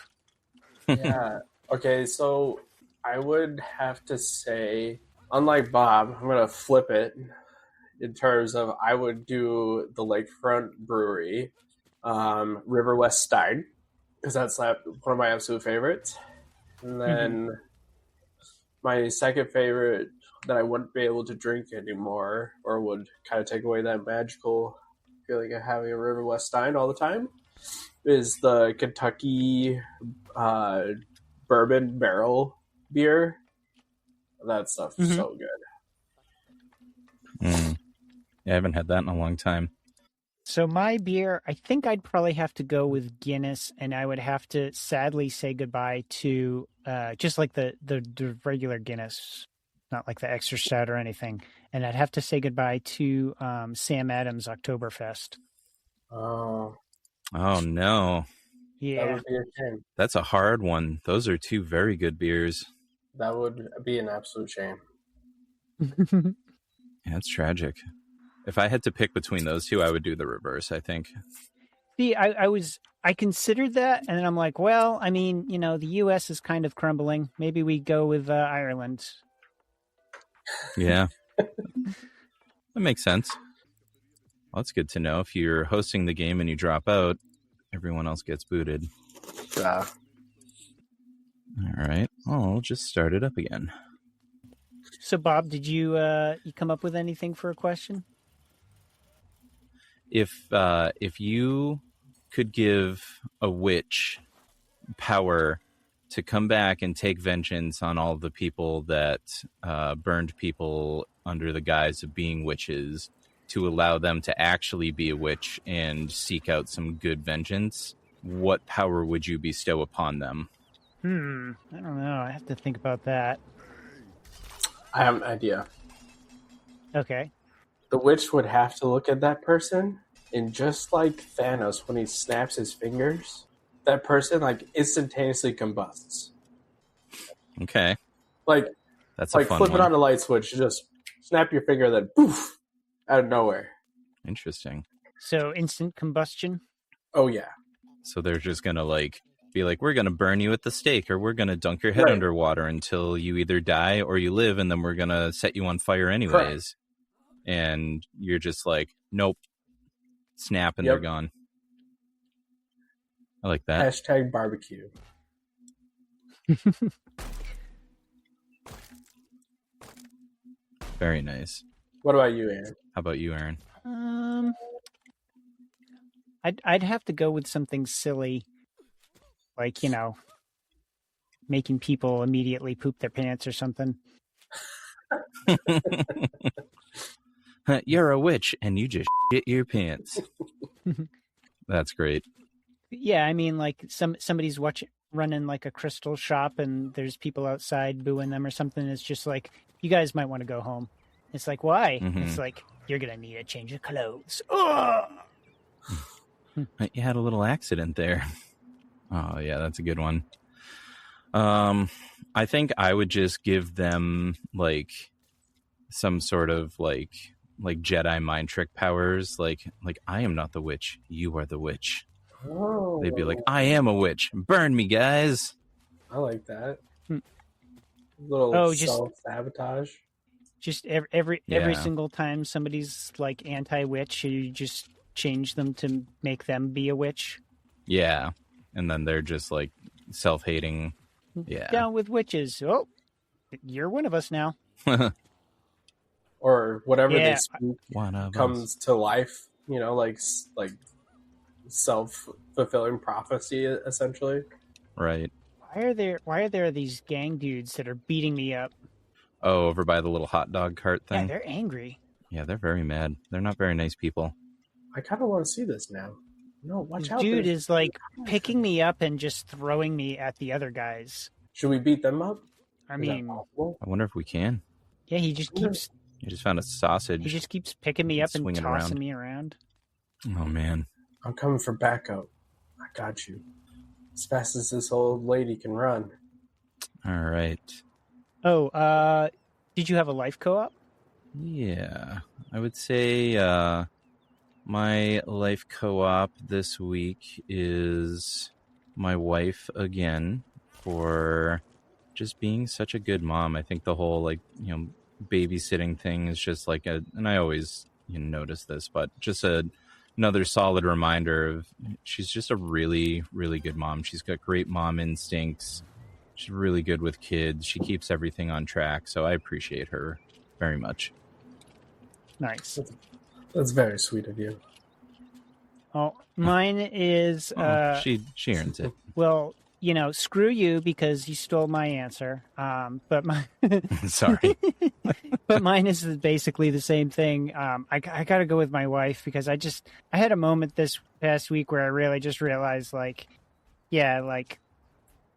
Yeah. Okay, so I would have to say, unlike Bob, I'm gonna flip it in terms of I would do the Lakefront Brewery, River West Stein, because that's one of my absolute favorites. And then my second favorite that I wouldn't be able to drink anymore, or would kind of take away that magical feeling of having a River West Stein all the time, is the Kentucky bourbon barrel beer. That stuff is so good. Yeah, I haven't had that in a long time. So my beer, I think I'd probably have to go with Guinness, and I would have to sadly say goodbye to just like the regular Guinness, not like the extra stout or anything. And I'd have to say goodbye to Sam Adams Oktoberfest. Oh no. Yeah. That would be a shame. That's a hard one. Those are two very good beers. That would be an absolute shame. Yeah, it's tragic. If I had to pick between those two, I would do the reverse, I think. See, I considered that, and then I'm like, well, I mean, the U.S. is kind of crumbling. Maybe we go with Ireland. Yeah. That makes sense. Well, that's good to know. If you're hosting the game and you drop out, everyone else gets booted. Yeah. All right. I'll just start it up again. So, Bob, did you come up with anything for a question? If you could give a witch power to come back and take vengeance on all the people that burned people under the guise of being witches, to allow them to actually be a witch and seek out some good vengeance, what power would you bestow upon them? I don't know. I have to think about that. I have an idea. Okay. The witch would have to look at that person, and just like Thanos when he snaps his fingers, that person like instantaneously combusts. Okay. Like that's a fun flipping one. on a light switch, just snap your finger, then poof, out of nowhere. Interesting. So instant combustion? Oh yeah. So they're just gonna be like, we're gonna burn you at the stake, or we're gonna dunk your head underwater until you either die or you live, and then we're gonna set you on fire anyways. Correct. And you're just like, nope. Snap and they're gone. I like that. Hashtag barbecue. Very nice. What about you, Aaron? How about you, Aaron? I'd have to go with something silly, like, making people immediately poop their pants or something. You're a witch and you just shit your pants. That's great. Yeah, I mean, like somebody's running like a crystal shop, and there's people outside booing them or something. It's just like, you guys might want to go home. It's like, why? It's like, you're gonna need a change of clothes. You had a little accident there. Oh yeah, that's a good one. I think I would just give them like some sort of like Jedi mind trick powers. Like I am not the witch, you are the witch. Oh. They'd be like, I am a witch. Burn me, guys. I like that. Little self-sabotage. Just every single time somebody's like anti-witch, you just change them to make them be a witch. Yeah. And then they're just like self-hating. Yeah. Down with witches. Oh, you're one of us now. Or whatever they speak comes to life, like self-fulfilling prophecy, essentially. Right. Why are there these gang dudes that are beating me up? Oh, over by the little hot dog cart thing? Yeah, they're angry. Yeah, they're very mad. They're not very nice people. I kind of want to see this now. No, watch This out. dude is like picking me up and just throwing me at the other guys. Should we beat them up? I Is that mean, possible? I wonder if we can. yeah, he just keeps You just found a sausage. picking me up and Swinging tossing around. me around. Oh, man. I'm coming for backup. I got you. As fast as this old lady can run. All right. Oh, did you have a life co-op? Yeah. I would say my life co-op this week is my wife again for just being such a good mom. I think the whole babysitting thing is just like and I always notice this, but just another solid reminder of she's just a really, really good mom. She's got great mom instincts. She's really good with kids. She keeps everything on track. So I appreciate her very much. Nice. That's very sweet of you. Oh, mine is she earns it. well, screw you because you stole my answer. But my Sorry. but mine is basically the same thing. I got to go with my wife because I had a moment this past week where I really just realized,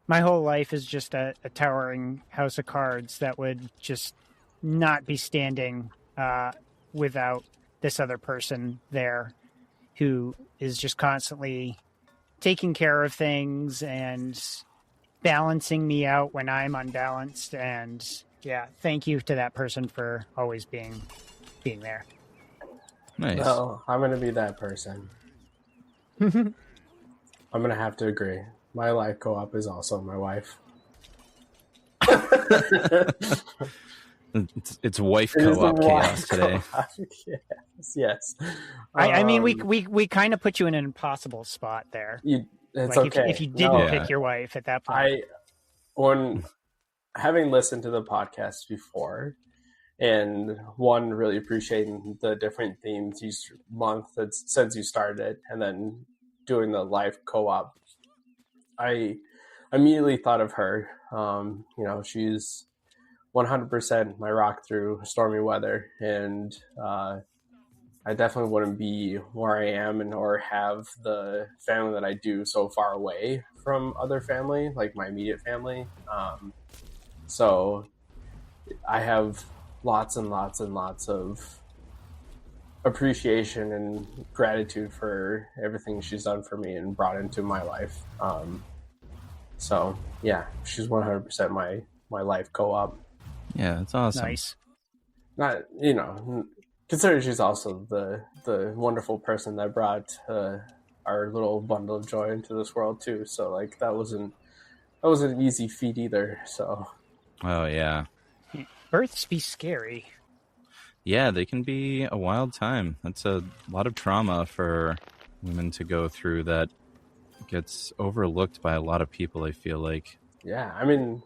my whole life is just a towering house of cards that would just not be standing without this other person there who is just constantly taking care of things and balancing me out when I'm unbalanced. And yeah, thank you to that person for always being there. Nice. Well, I'm going to be that person. I'm going to have to agree. My life co-op is also my wife. It's wife co-op chaos today. Yes. I mean, we kind of put you in an impossible spot there. It's like okay. if you didn't pick your wife at that point. When having listened to the podcast before, and one really appreciating the different themes each month since you started, and then doing the live co-op, I immediately thought of her. She's 100% my rock through stormy weather, and I definitely wouldn't be where I am or have the family that I do so far away from other family, like my immediate family. So I have lots and lots and lots of appreciation and gratitude for everything she's done for me and brought into my life. So yeah, she's 100% my life co-op. Yeah, that's awesome. Nice. Not, considering she's also the wonderful person that brought our little bundle of joy into this world too. So that wasn't an easy feat either. So. Oh yeah. Births be scary. Yeah, they can be a wild time. That's a lot of trauma for women to go through that gets overlooked by a lot of people, I feel like. Yeah, I mean,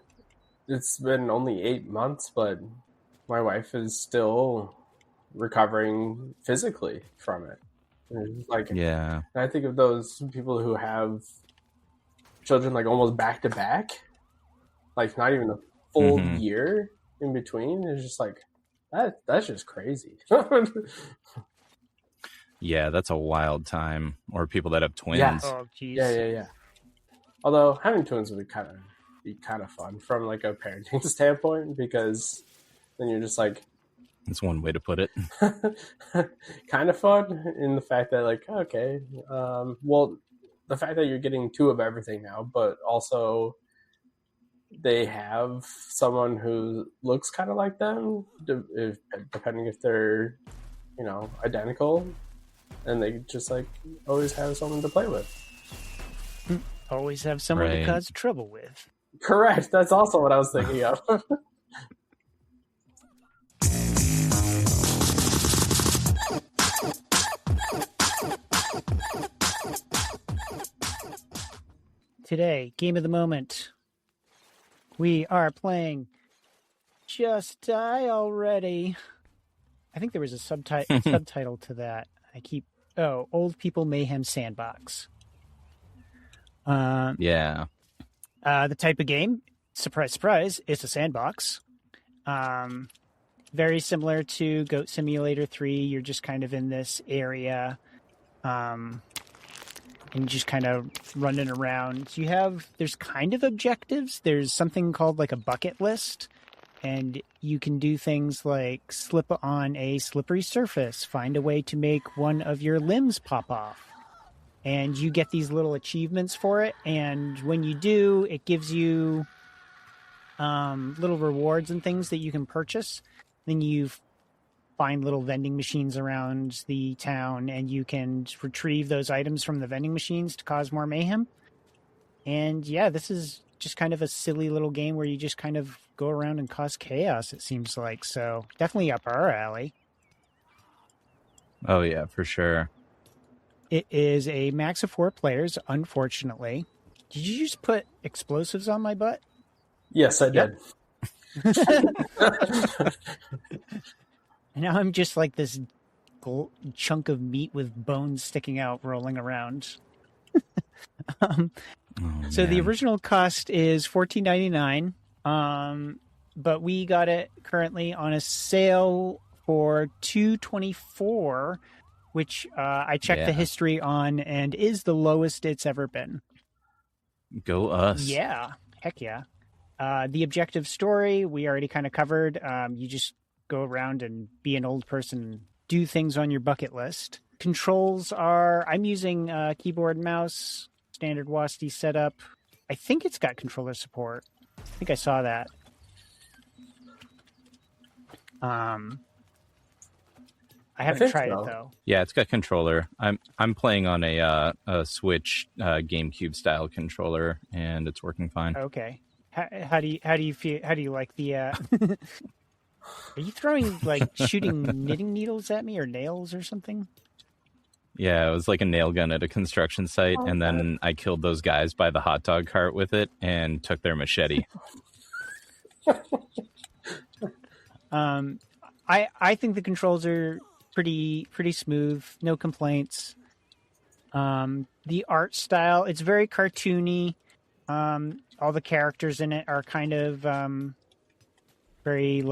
it's been only 8 months, but my wife is still recovering physically from it. Yeah. I think of those people who have children almost back to back, not even a full year in between. It's just that's just crazy. Yeah, that's a wild time. Or people that have twins. Yeah. Oh, geez. Yeah. Although having twins would be kind of fun from a parenting standpoint, because then you're just That's one way to put it. kind of fun in the fact that okay, well, the fact that you're getting 2 of everything now, but also they have someone who looks kind of like them, depending if they're identical, and they just always have someone to play with. Always have someone to cause trouble with. Correct. That's also what I was thinking of. Today, game of the moment. We are playing Just Die Already. I think there was a subtitle to that. Old People Mayhem Sandbox. Yeah. The type of game, surprise, surprise, it's a sandbox. Very similar to Goat Simulator 3. You're just kind of in this area and just kind of running around. There's kind of objectives. There's something called like a bucket list, and you can do things like slip on a slippery surface, find a way to make one of your limbs pop off. And you get these little achievements for it. And when you do, it gives you little rewards and things that you can purchase. Then you find little vending machines around the town, and you can retrieve those items from the vending machines to cause more mayhem. And yeah, this is just kind of a silly little game where you just kind of go around and cause chaos, it seems like. So definitely up our alley. Oh, yeah, for sure. It is a max of 4 players, unfortunately. Did you just put explosives on my butt? Yes, I did. And now I'm just like this chunk of meat with bones sticking out rolling around. So the original cost is $14.99, but we got it currently on a sale for $2.24, which I checked the history on and is the lowest it's ever been. Go us. Yeah, heck yeah. The objective story we already kind of covered. You just go around and be an old person, do things on your bucket list. Controls are, I'm using keyboard and mouse, standard WASD setup. I think it's got controller support. I think I saw that. I haven't tried it though. Yeah, it's got controller. I'm playing on a Switch GameCube style controller, and it's working fine. Okay. How do you feel? How do you like the? Are you throwing like shooting knitting needles at me or nails or something? Yeah, it was like a nail gun at a construction site, and then I killed those guys by the hot dog cart with it and took their machete. I think the controls are pretty smooth, no complaints. The art style, it's very cartoony. All the characters in it are kind of very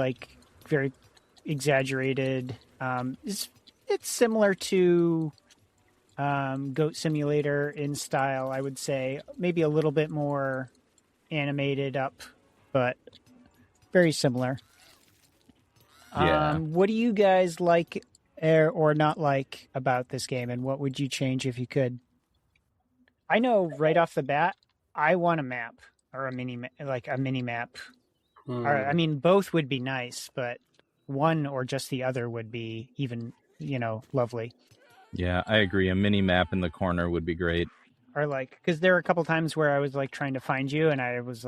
exaggerated. It's similar to Goat Simulator in style, I would say. Maybe a little bit more animated up, but very similar. Yeah. What do you guys like or not like about this game, and what would you change if you could? I know right off the bat, I want a map or a mini map. Or, I mean, both would be nice, but one or just the other would be even, lovely. Yeah, I agree. A mini map in the corner would be great. Or because there were a couple times where I was trying to find you, and I was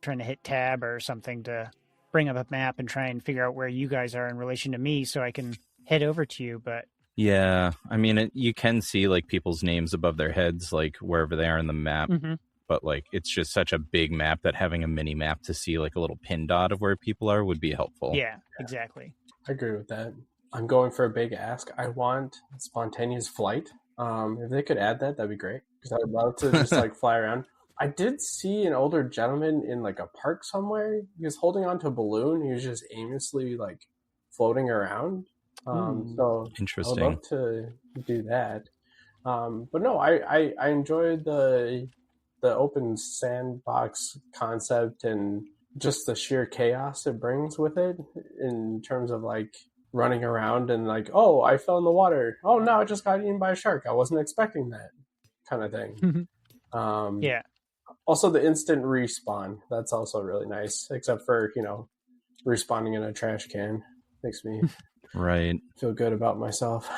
trying to hit tab or something to bring up a map and try and figure out where you guys are in relation to me so I can head over to you. But yeah, I mean, you can see people's names above their heads, wherever they are in the map. Mm-hmm. But it's just such a big map that having a mini map to see a little pin dot of where people are would be helpful. Yeah, exactly. I agree with that. I'm going for a big ask. I want spontaneous flight. If they could add that, that'd be great. Because I would love to just fly around. I did see an older gentleman in a park somewhere. He was holding onto a balloon. He was just aimlessly floating around. So interesting. I would love to do that. But no, I enjoyed the open sandbox concept and just the sheer chaos it brings with it in terms of running around and oh, I fell in the water. Oh no, I just got eaten by a shark. I wasn't expecting that kind of thing. Yeah. Also the instant respawn. That's also really nice, except for, respawning in a trash can. Makes me right feel good about myself.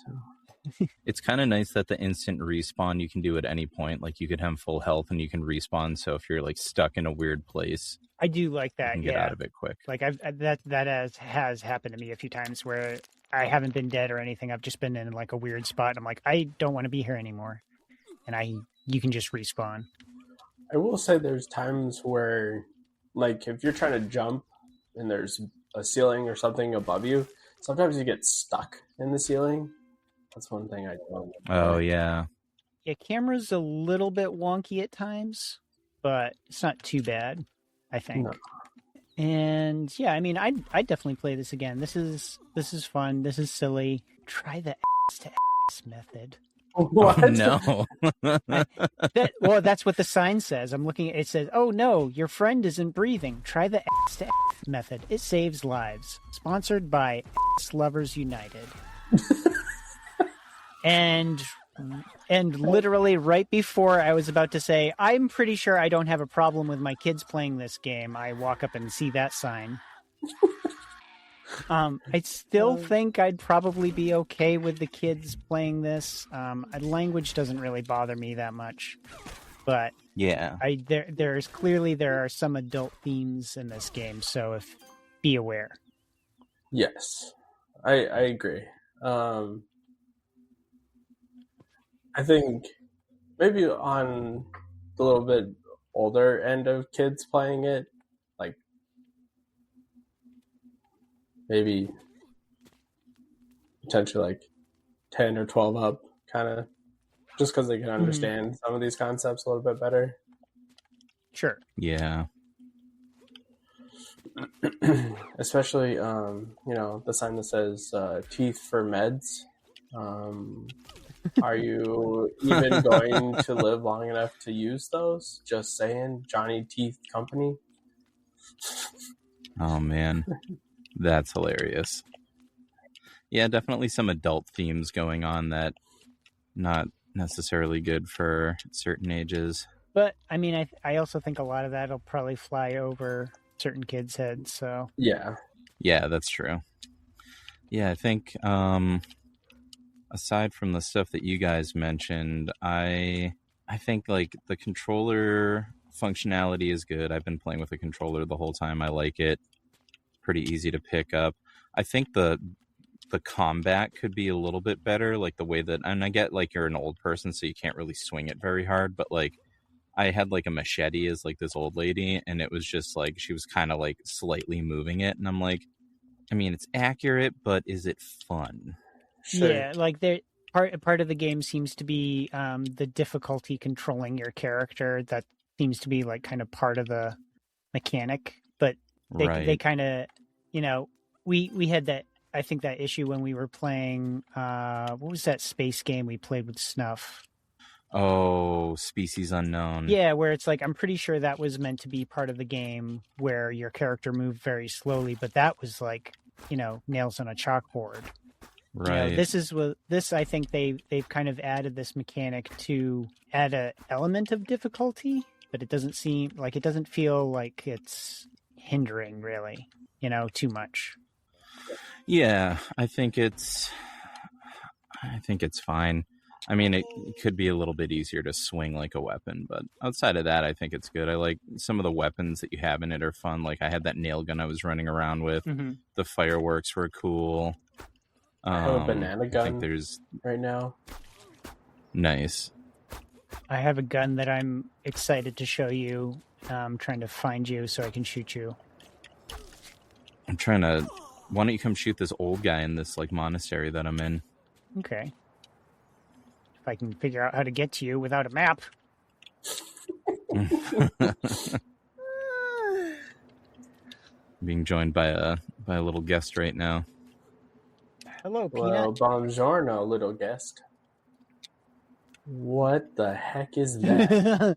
So. It's kind of nice that the instant respawn you can do at any point. You could have full health and you can respawn. So if you're stuck in a weird place, I do like that. You can get out of it quick. That has happened to me a few times where I haven't been dead or anything. I've just been in a weird spot. And I'm I don't want to be here anymore. And you can just respawn. I will say there's times where if you're trying to jump and there's a ceiling or something above you, sometimes you get stuck in the ceiling. That's one thing I don't. Oh, yeah. Yeah, camera's a little bit wonky at times. but it's not too bad, I think. No. And yeah, I mean, I'd definitely play this again. This is fun. This is silly. Try the ass to ass method. What? Oh, no. That's what the sign says. I'm looking at it. Says, "Oh no, your friend isn't breathing. Try the ass to ass method. It saves lives." Sponsored by Ass Lovers United. and literally right before I was about to say, I'm pretty sure I don't have a problem with my kids playing this game, I walk up and see that sign. I still think I'd probably be okay with the kids playing this. Language doesn't really bother me that much, but Yeah. there are some adult themes in this game, so be aware. Yes, I agree. I think maybe on the little bit older end of kids playing it, like maybe potentially like 10 or 12 up, kind of, just because they can understand some of these concepts a little bit better. Sure. Yeah. Especially, the sign that says teeth for meds. Are you even going to live long enough to use those? Just saying, Johnny Teeth Company. Oh, man. That's hilarious. Yeah, definitely some adult themes going on that not necessarily good for certain ages. But, I mean, I also think a lot of that will probably fly over certain kids' heads, so... Yeah. Yeah, that's true. Yeah, I think, aside from the stuff that you guys mentioned, I think, like, the controller functionality is good. I've been playing with a controller the whole time. I like it. Pretty easy to pick up. I think the combat could be a little bit better, like the way that, and I get like you're an old person, so you can't really swing it very hard, but like I had like a machete as like this old lady, and it was just like she was kind of like slightly moving it, and I'm like, I mean, it's accurate, but is it fun? Sure. Yeah, like part of the game seems to be the difficulty controlling your character. That seems to be like kind of part of the mechanic, but they kind of, we had that, I think, that issue when we were playing what was that space game we played with Snuff? Oh, Species Unknown. Yeah, where it's like, I'm pretty sure that was meant to be part of the game where your character moved very slowly, but that was like, nails on a chalkboard. Right. This I think they've kind of added this mechanic to add an element of difficulty, but it doesn't feel like it's hindering really, too much. Yeah, I think it's fine. I mean, it could be a little bit easier to swing like a weapon, but outside of that, I think it's good. I like some of the weapons that you have in it are fun. Like I had that nail gun I was running around with. Mm-hmm. The fireworks were cool. I have a banana gun I think there's... right now. Nice. I have a gun that I'm excited to show you. I'm trying to find you so I can shoot you. Why don't you come shoot this old guy in this like monastery that I'm in? Okay. If I can figure out how to get to you without a map. Being joined by a little guest right now. Hello, Peanut. Well, buongiorno, little guest. What the heck is that?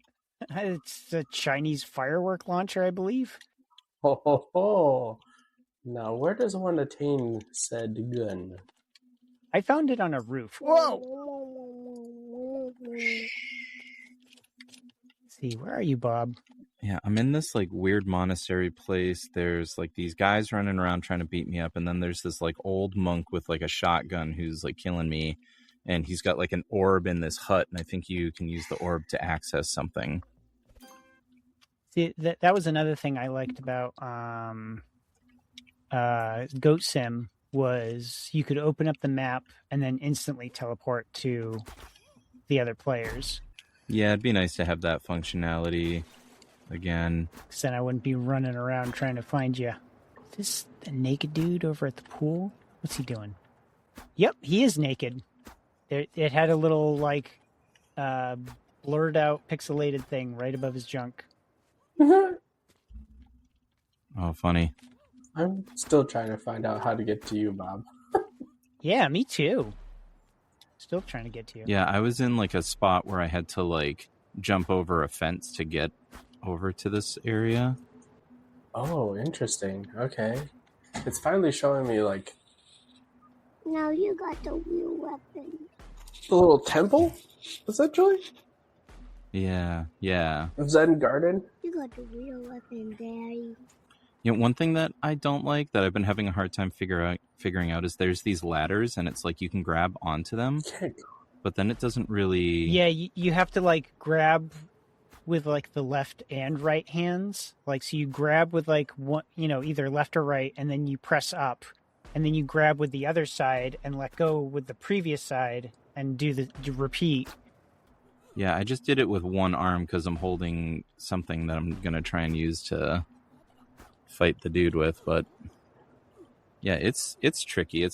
It's a Chinese firework launcher, I believe. Ho, ho, ho. Now, where does one attain said gun? I found it on a roof. Whoa! Let's see, where are you, Bob? Yeah, I'm in this like weird monastery place. There's like these guys running around trying to beat me up, and then there's this like old monk with like a shotgun who's like killing me, and he's got like an orb in this hut, and I think you can use the orb to access something. See, that was another thing I liked about Goat Sim, was you could open up the map and then instantly teleport to the other players. Yeah, it'd be nice to have that functionality again. Because then I wouldn't be running around trying to find you. Is this the naked dude over at the pool? What's he doing? Yep, he is naked. It had a little, like, blurred out, pixelated thing right above his junk. Oh, funny. I'm still trying to find out how to get to you, Bob. Yeah, me too. Still trying to get to you. Yeah, I was in like a spot where I had to like jump over a fence to get over to this area. Oh, interesting. Okay. It's finally showing me like Now you got the real weapon. the little temple, essentially? Yeah. Zen Garden? You got the real weapon, Daddy. You know, one thing that I don't like that I've been having a hard time figuring out is there's these ladders and it's like you can grab onto them, but then it doesn't really. Yeah, you have to like grab with like the left and right hands. Like, so you grab with like one, either left or right, and then you press up, and then you grab with the other side and let go with the previous side and do repeat. Yeah, I just did it with one arm because I'm holding something that I'm gonna try and use to fight the dude with, but yeah, it's tricky.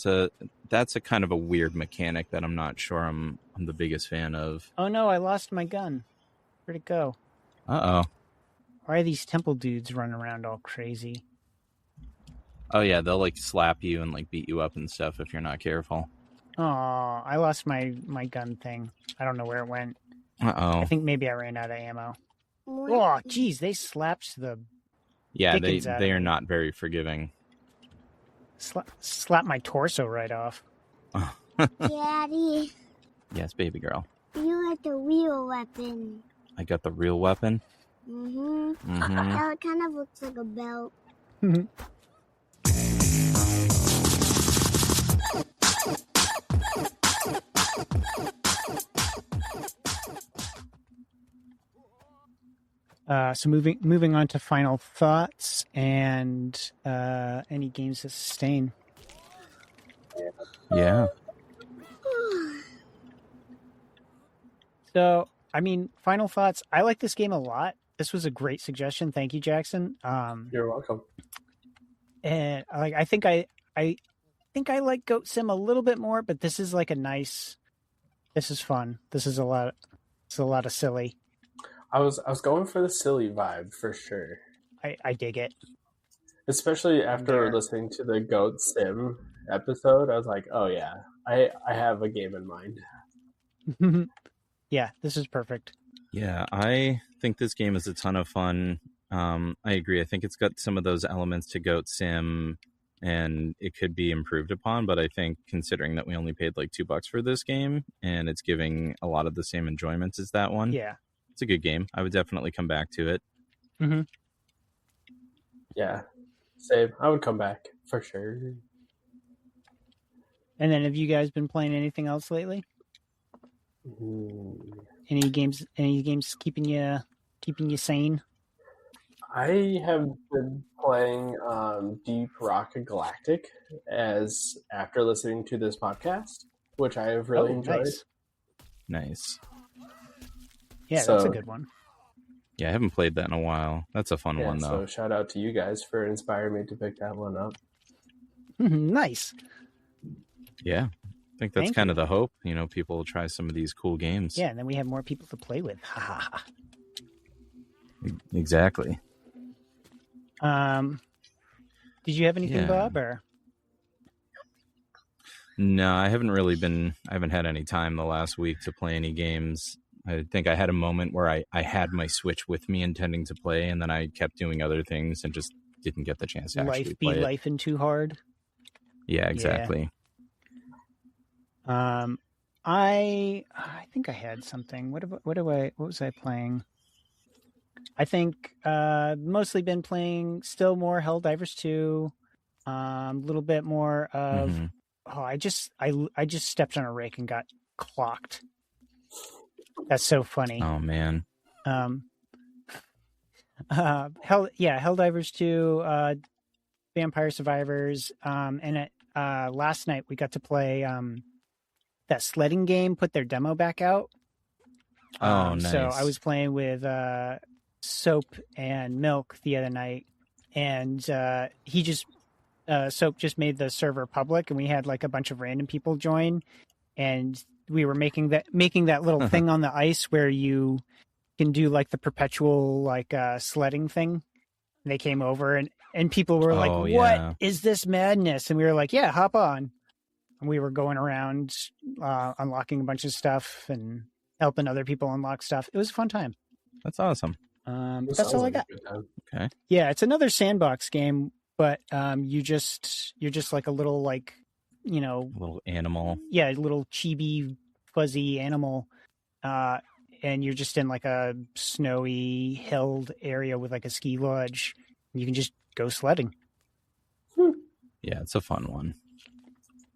That's a kind of a weird mechanic that I'm not sure I'm the biggest fan of. Oh no, I lost my gun. Where'd it go? Uh-oh. Why are these temple dudes running around all crazy? Oh yeah, they'll like slap you and like beat you up and stuff if you're not careful. Oh, I lost my gun thing. I don't know where it went. Uh-oh. I think maybe I ran out of ammo. Oh, geez, they slapped the... Yeah, Dickens they are not very forgiving. Slap my torso right off. Daddy, Yes, baby girl. you got the real weapon. I got the real weapon. Mm-hmm. Mm-hmm. That kind of looks like a belt. So moving on to final thoughts and any games that sustain. Yeah. So, I mean, final thoughts. I like this game a lot. This was a great suggestion. Thank you, Jackson. You're welcome. And I think I like Goat Sim a little bit more, but this is like a nice. This is fun. This is a lot. It's a lot of silly. I was going for the silly vibe for sure. I dig it. Especially after listening to the Goat Sim episode, I was like, oh yeah, I have a game in mind. Yeah, this is perfect. Yeah, I think this game is a ton of fun. I agree. I think it's got some of those elements to Goat Sim, and it could be improved upon. But I think considering that we only paid like $2 for this game, and it's giving a lot of the same enjoyments as that one, Yeah, it's a good game. I would definitely come back to it. mm-hmm. Yeah, same. I would come back for sure. And then, have you guys been playing anything else lately? Any games keeping you sane? I have been playing Deep Rock Galactic as after listening to this podcast, which I have really enjoyed. Nice. Yeah, that's a good one. Yeah, I haven't played that in a while. That's a fun one, though. So shout out to you guys for inspiring me to pick that one up. Nice. Yeah. I think that's kind of the hope. You know, people will try some of these cool games. Yeah, and then we have more people to play with. Ha ha ha. Exactly. Did you have anything, Bob? Or? No, I haven't had any time the last week to play any games. I think I had a moment where I had my Switch with me intending to play, and then I kept doing other things and just didn't get the chance to actually play it. Life and too hard. Yeah, exactly. Yeah. I think I had something. What was I playing? I think mostly been playing still more Helldivers 2. A little bit more of I just stepped on a rake and got clocked. That's so funny. Oh man. Helldivers 2, Vampire Survivors, and last night we got to play that sledding game, put their demo back out. Oh, nice. So I was playing with Soap and Milk the other night, and Soap just made the server public, and we had like a bunch of random people join, and we were making that little thing on the ice where you can do like the perpetual like sledding thing. And they came over and people were like, "What is this madness?" And we were like, "Yeah, hop on." And we were going around unlocking a bunch of stuff and helping other people unlock stuff. It was a fun time. That's awesome. That's all I got. Okay. Yeah, it's another sandbox game, but you're just like a little like, you know, little animal. Yeah, a little chibi fuzzy animal. And you're just in like a snowy hilled area with like a ski lodge. You can just go sledding. Yeah, it's a fun one.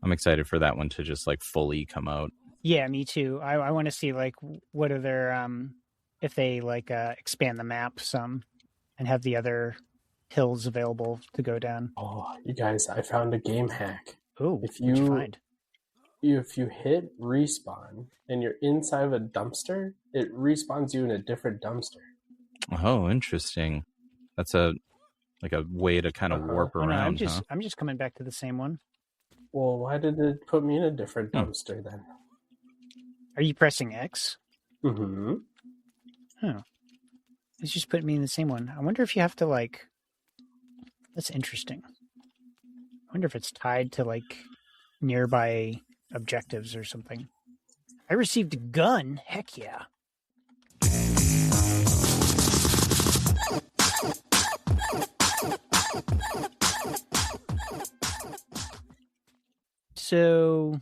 I'm excited for that one to just like fully come out. Yeah, me too. I want to see like what are their if they like expand the map some and have the other hills available to go down. Oh, you guys, I found a game hack. Oh, what'd you find? If you hit respawn and you're inside of a dumpster, it respawns you in a different dumpster. Oh, interesting. That's a way to kind of warp around. I'm just coming back to the same one. Well, why did it put me in a different dumpster then? Are you pressing X? Mm-hmm. Huh. It's just putting me in the same one. I wonder if you have to like. That's interesting. I wonder if it's tied to like nearby objectives or something. I received a gun. Heck yeah. So,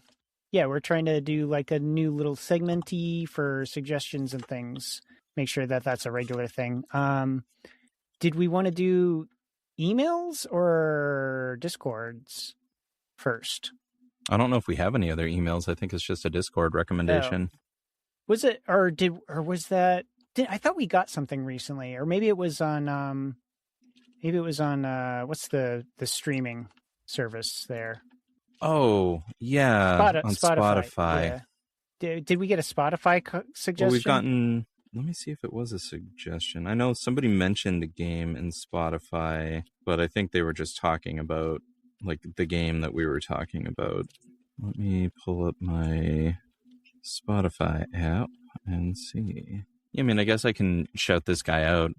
yeah, we're trying to do like a new little segment-y for suggestions and things. Make sure that that's a regular thing. Did we want to do emails or Discords first? I don't know if we have any other emails. I think it's just a Discord recommendation. Oh. Was it, or was that? I thought we got something recently, or maybe it was on. What's the streaming service there? Oh yeah, on Spotify. Yeah. Did we get a Spotify suggestion? Well, we've gotten. Let me see if it was a suggestion. I know somebody mentioned a game in Spotify, but I think they were just talking about like the game that we were talking about. Let me pull up my Spotify app and see. I mean, I guess I can shout this guy out.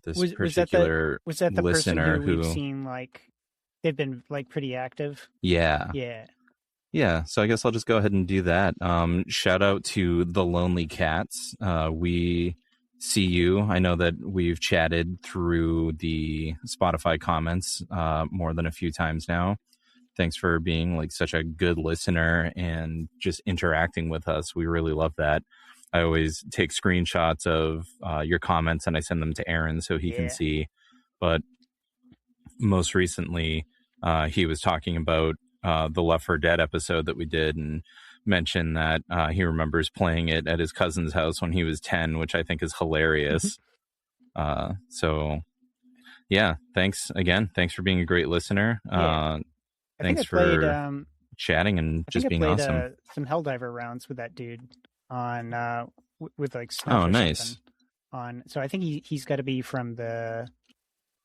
This particular was that the listener person who we've seen like they've been like pretty active? Yeah. Yeah, so I guess I'll just go ahead and do that. Shout out to the Lonely Cats. We see you. I know that we've chatted through the Spotify comments more than a few times now. Thanks for being like such a good listener and just interacting with us. We really love that. I always take screenshots of your comments and I send them to Aaron so he can see. But most recently, he was talking about the Left 4 Dead episode that we did and mentioned that he remembers playing it at his cousin's house when he was 10, which I think is hilarious. So yeah, thanks again. Thanks for being a great listener. Thanks for chatting and just being awesome. Some Helldiver rounds with that dude on with like stuff. Oh, nice. So I think he's got to be from the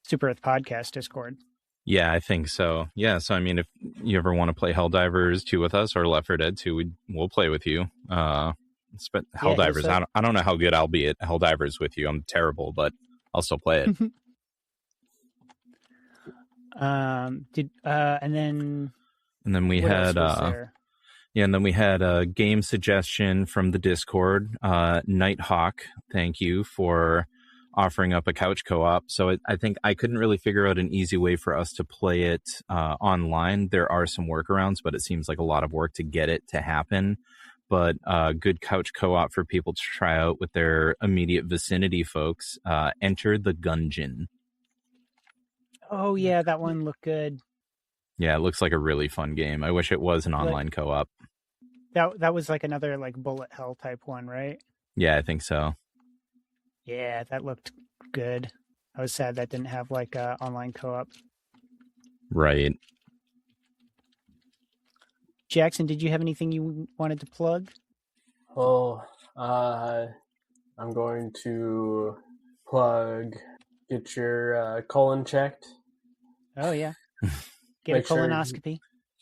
Super Earth Podcast Discord. Yeah, I think so. Yeah, so I mean, if you ever want to play Helldivers 2 with us or Left 4 Dead 2, we'll play with you. Helldivers, I don't know how good I'll be at Helldivers with you. I'm terrible, but I'll still play it. And then we had a game suggestion from the Discord. Nighthawk, thank you for offering up a couch co-op. So I think I couldn't really figure out an easy way for us to play it online. There are some workarounds, but it seems like a lot of work to get it to happen. But good couch co-op for people to try out with their immediate vicinity folks. Enter the Gungeon. Oh yeah, that one looked good. Yeah, it looks like a really fun game. I wish it was an online co-op. That was like another like bullet hell type one, right? Yeah, I think so. Yeah, that looked good. I was sad that didn't have like online co-op. Right. Jackson, did you have anything you wanted to plug? Oh, I'm going to plug. Get your colon checked. Oh yeah. Get a colonoscopy.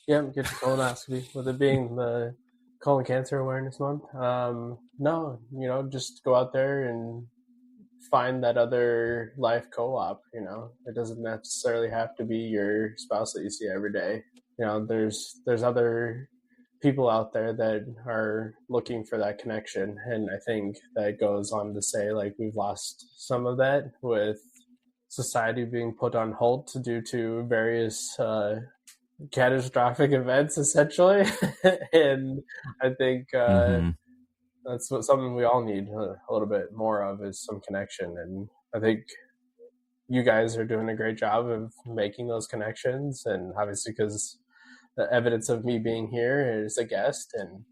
Get your colonoscopy. With it being the Colon Cancer Awareness Month. No, just go out there and find that other life co-op. It doesn't necessarily have to be your spouse that you see every day. There's other people out there that are looking for that connection, and I think that goes on to say, like, we've lost some of that with society being put on hold due to various catastrophic events, essentially. And I think that's something we all need a little bit more of, is some connection. And I think you guys are doing a great job of making those connections, and obviously because the evidence of me being here as a guest, and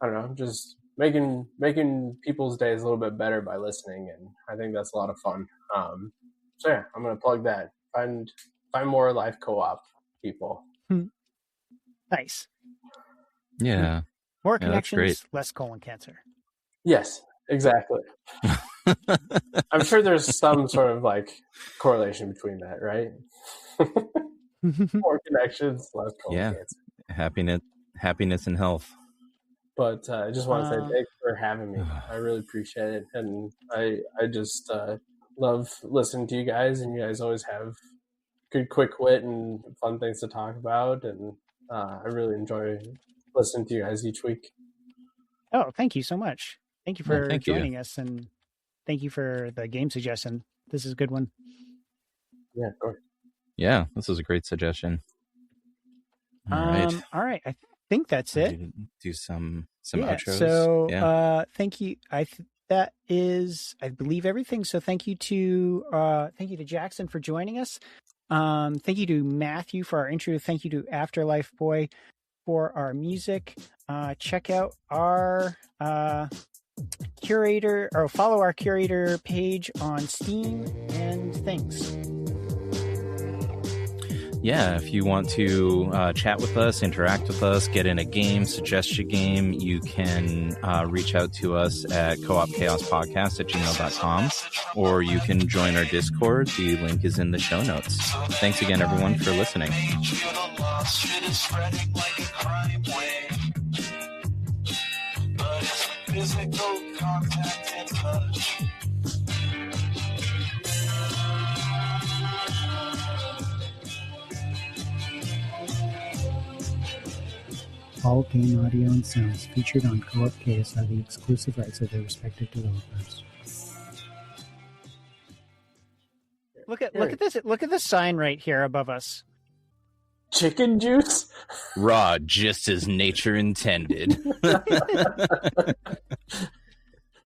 I don't know, just making people's days a little bit better by listening, and I think that's a lot of fun. So yeah, I'm gonna plug that. Find more life co-op people. Nice. Yeah. More Yeah, that's connections, great. less colon cancer. Yes, exactly. I'm sure there's some sort of like correlation between that, right? More connections, less colon cancer. Happiness and health. But I just want to say thanks for having me. I really appreciate it, and I just love listening to you guys, and you guys always have good quick wit and fun things to talk about, and I really enjoy listening to you guys each week. Oh, thank you so much. Thank you for joining us, and thank you for the game suggestion. This is a good one. Yeah, of course. Yeah, this is a great suggestion. All right. I think that's it. Do some outros. So thank you. That is, I believe, everything. So thank you to Jackson for joining us. Thank you to Matthew for our intro. Thank you to Afterlife Boy for our music. Check out our curator, or follow our curator page on Steam and things. Yeah, if you want to chat with us, interact with us, get in a game, suggest a game, you can reach out to us at coopchaospodcast@gmail.com, or you can join our Discord. The link is in the show notes. Thanks again, everyone, for listening. All game audio and sounds featured on Co-op Chaos are the exclusive rights of their respective developers. Look at this! Look at the sign right here above us. Chicken juice? Raw, just as nature intended.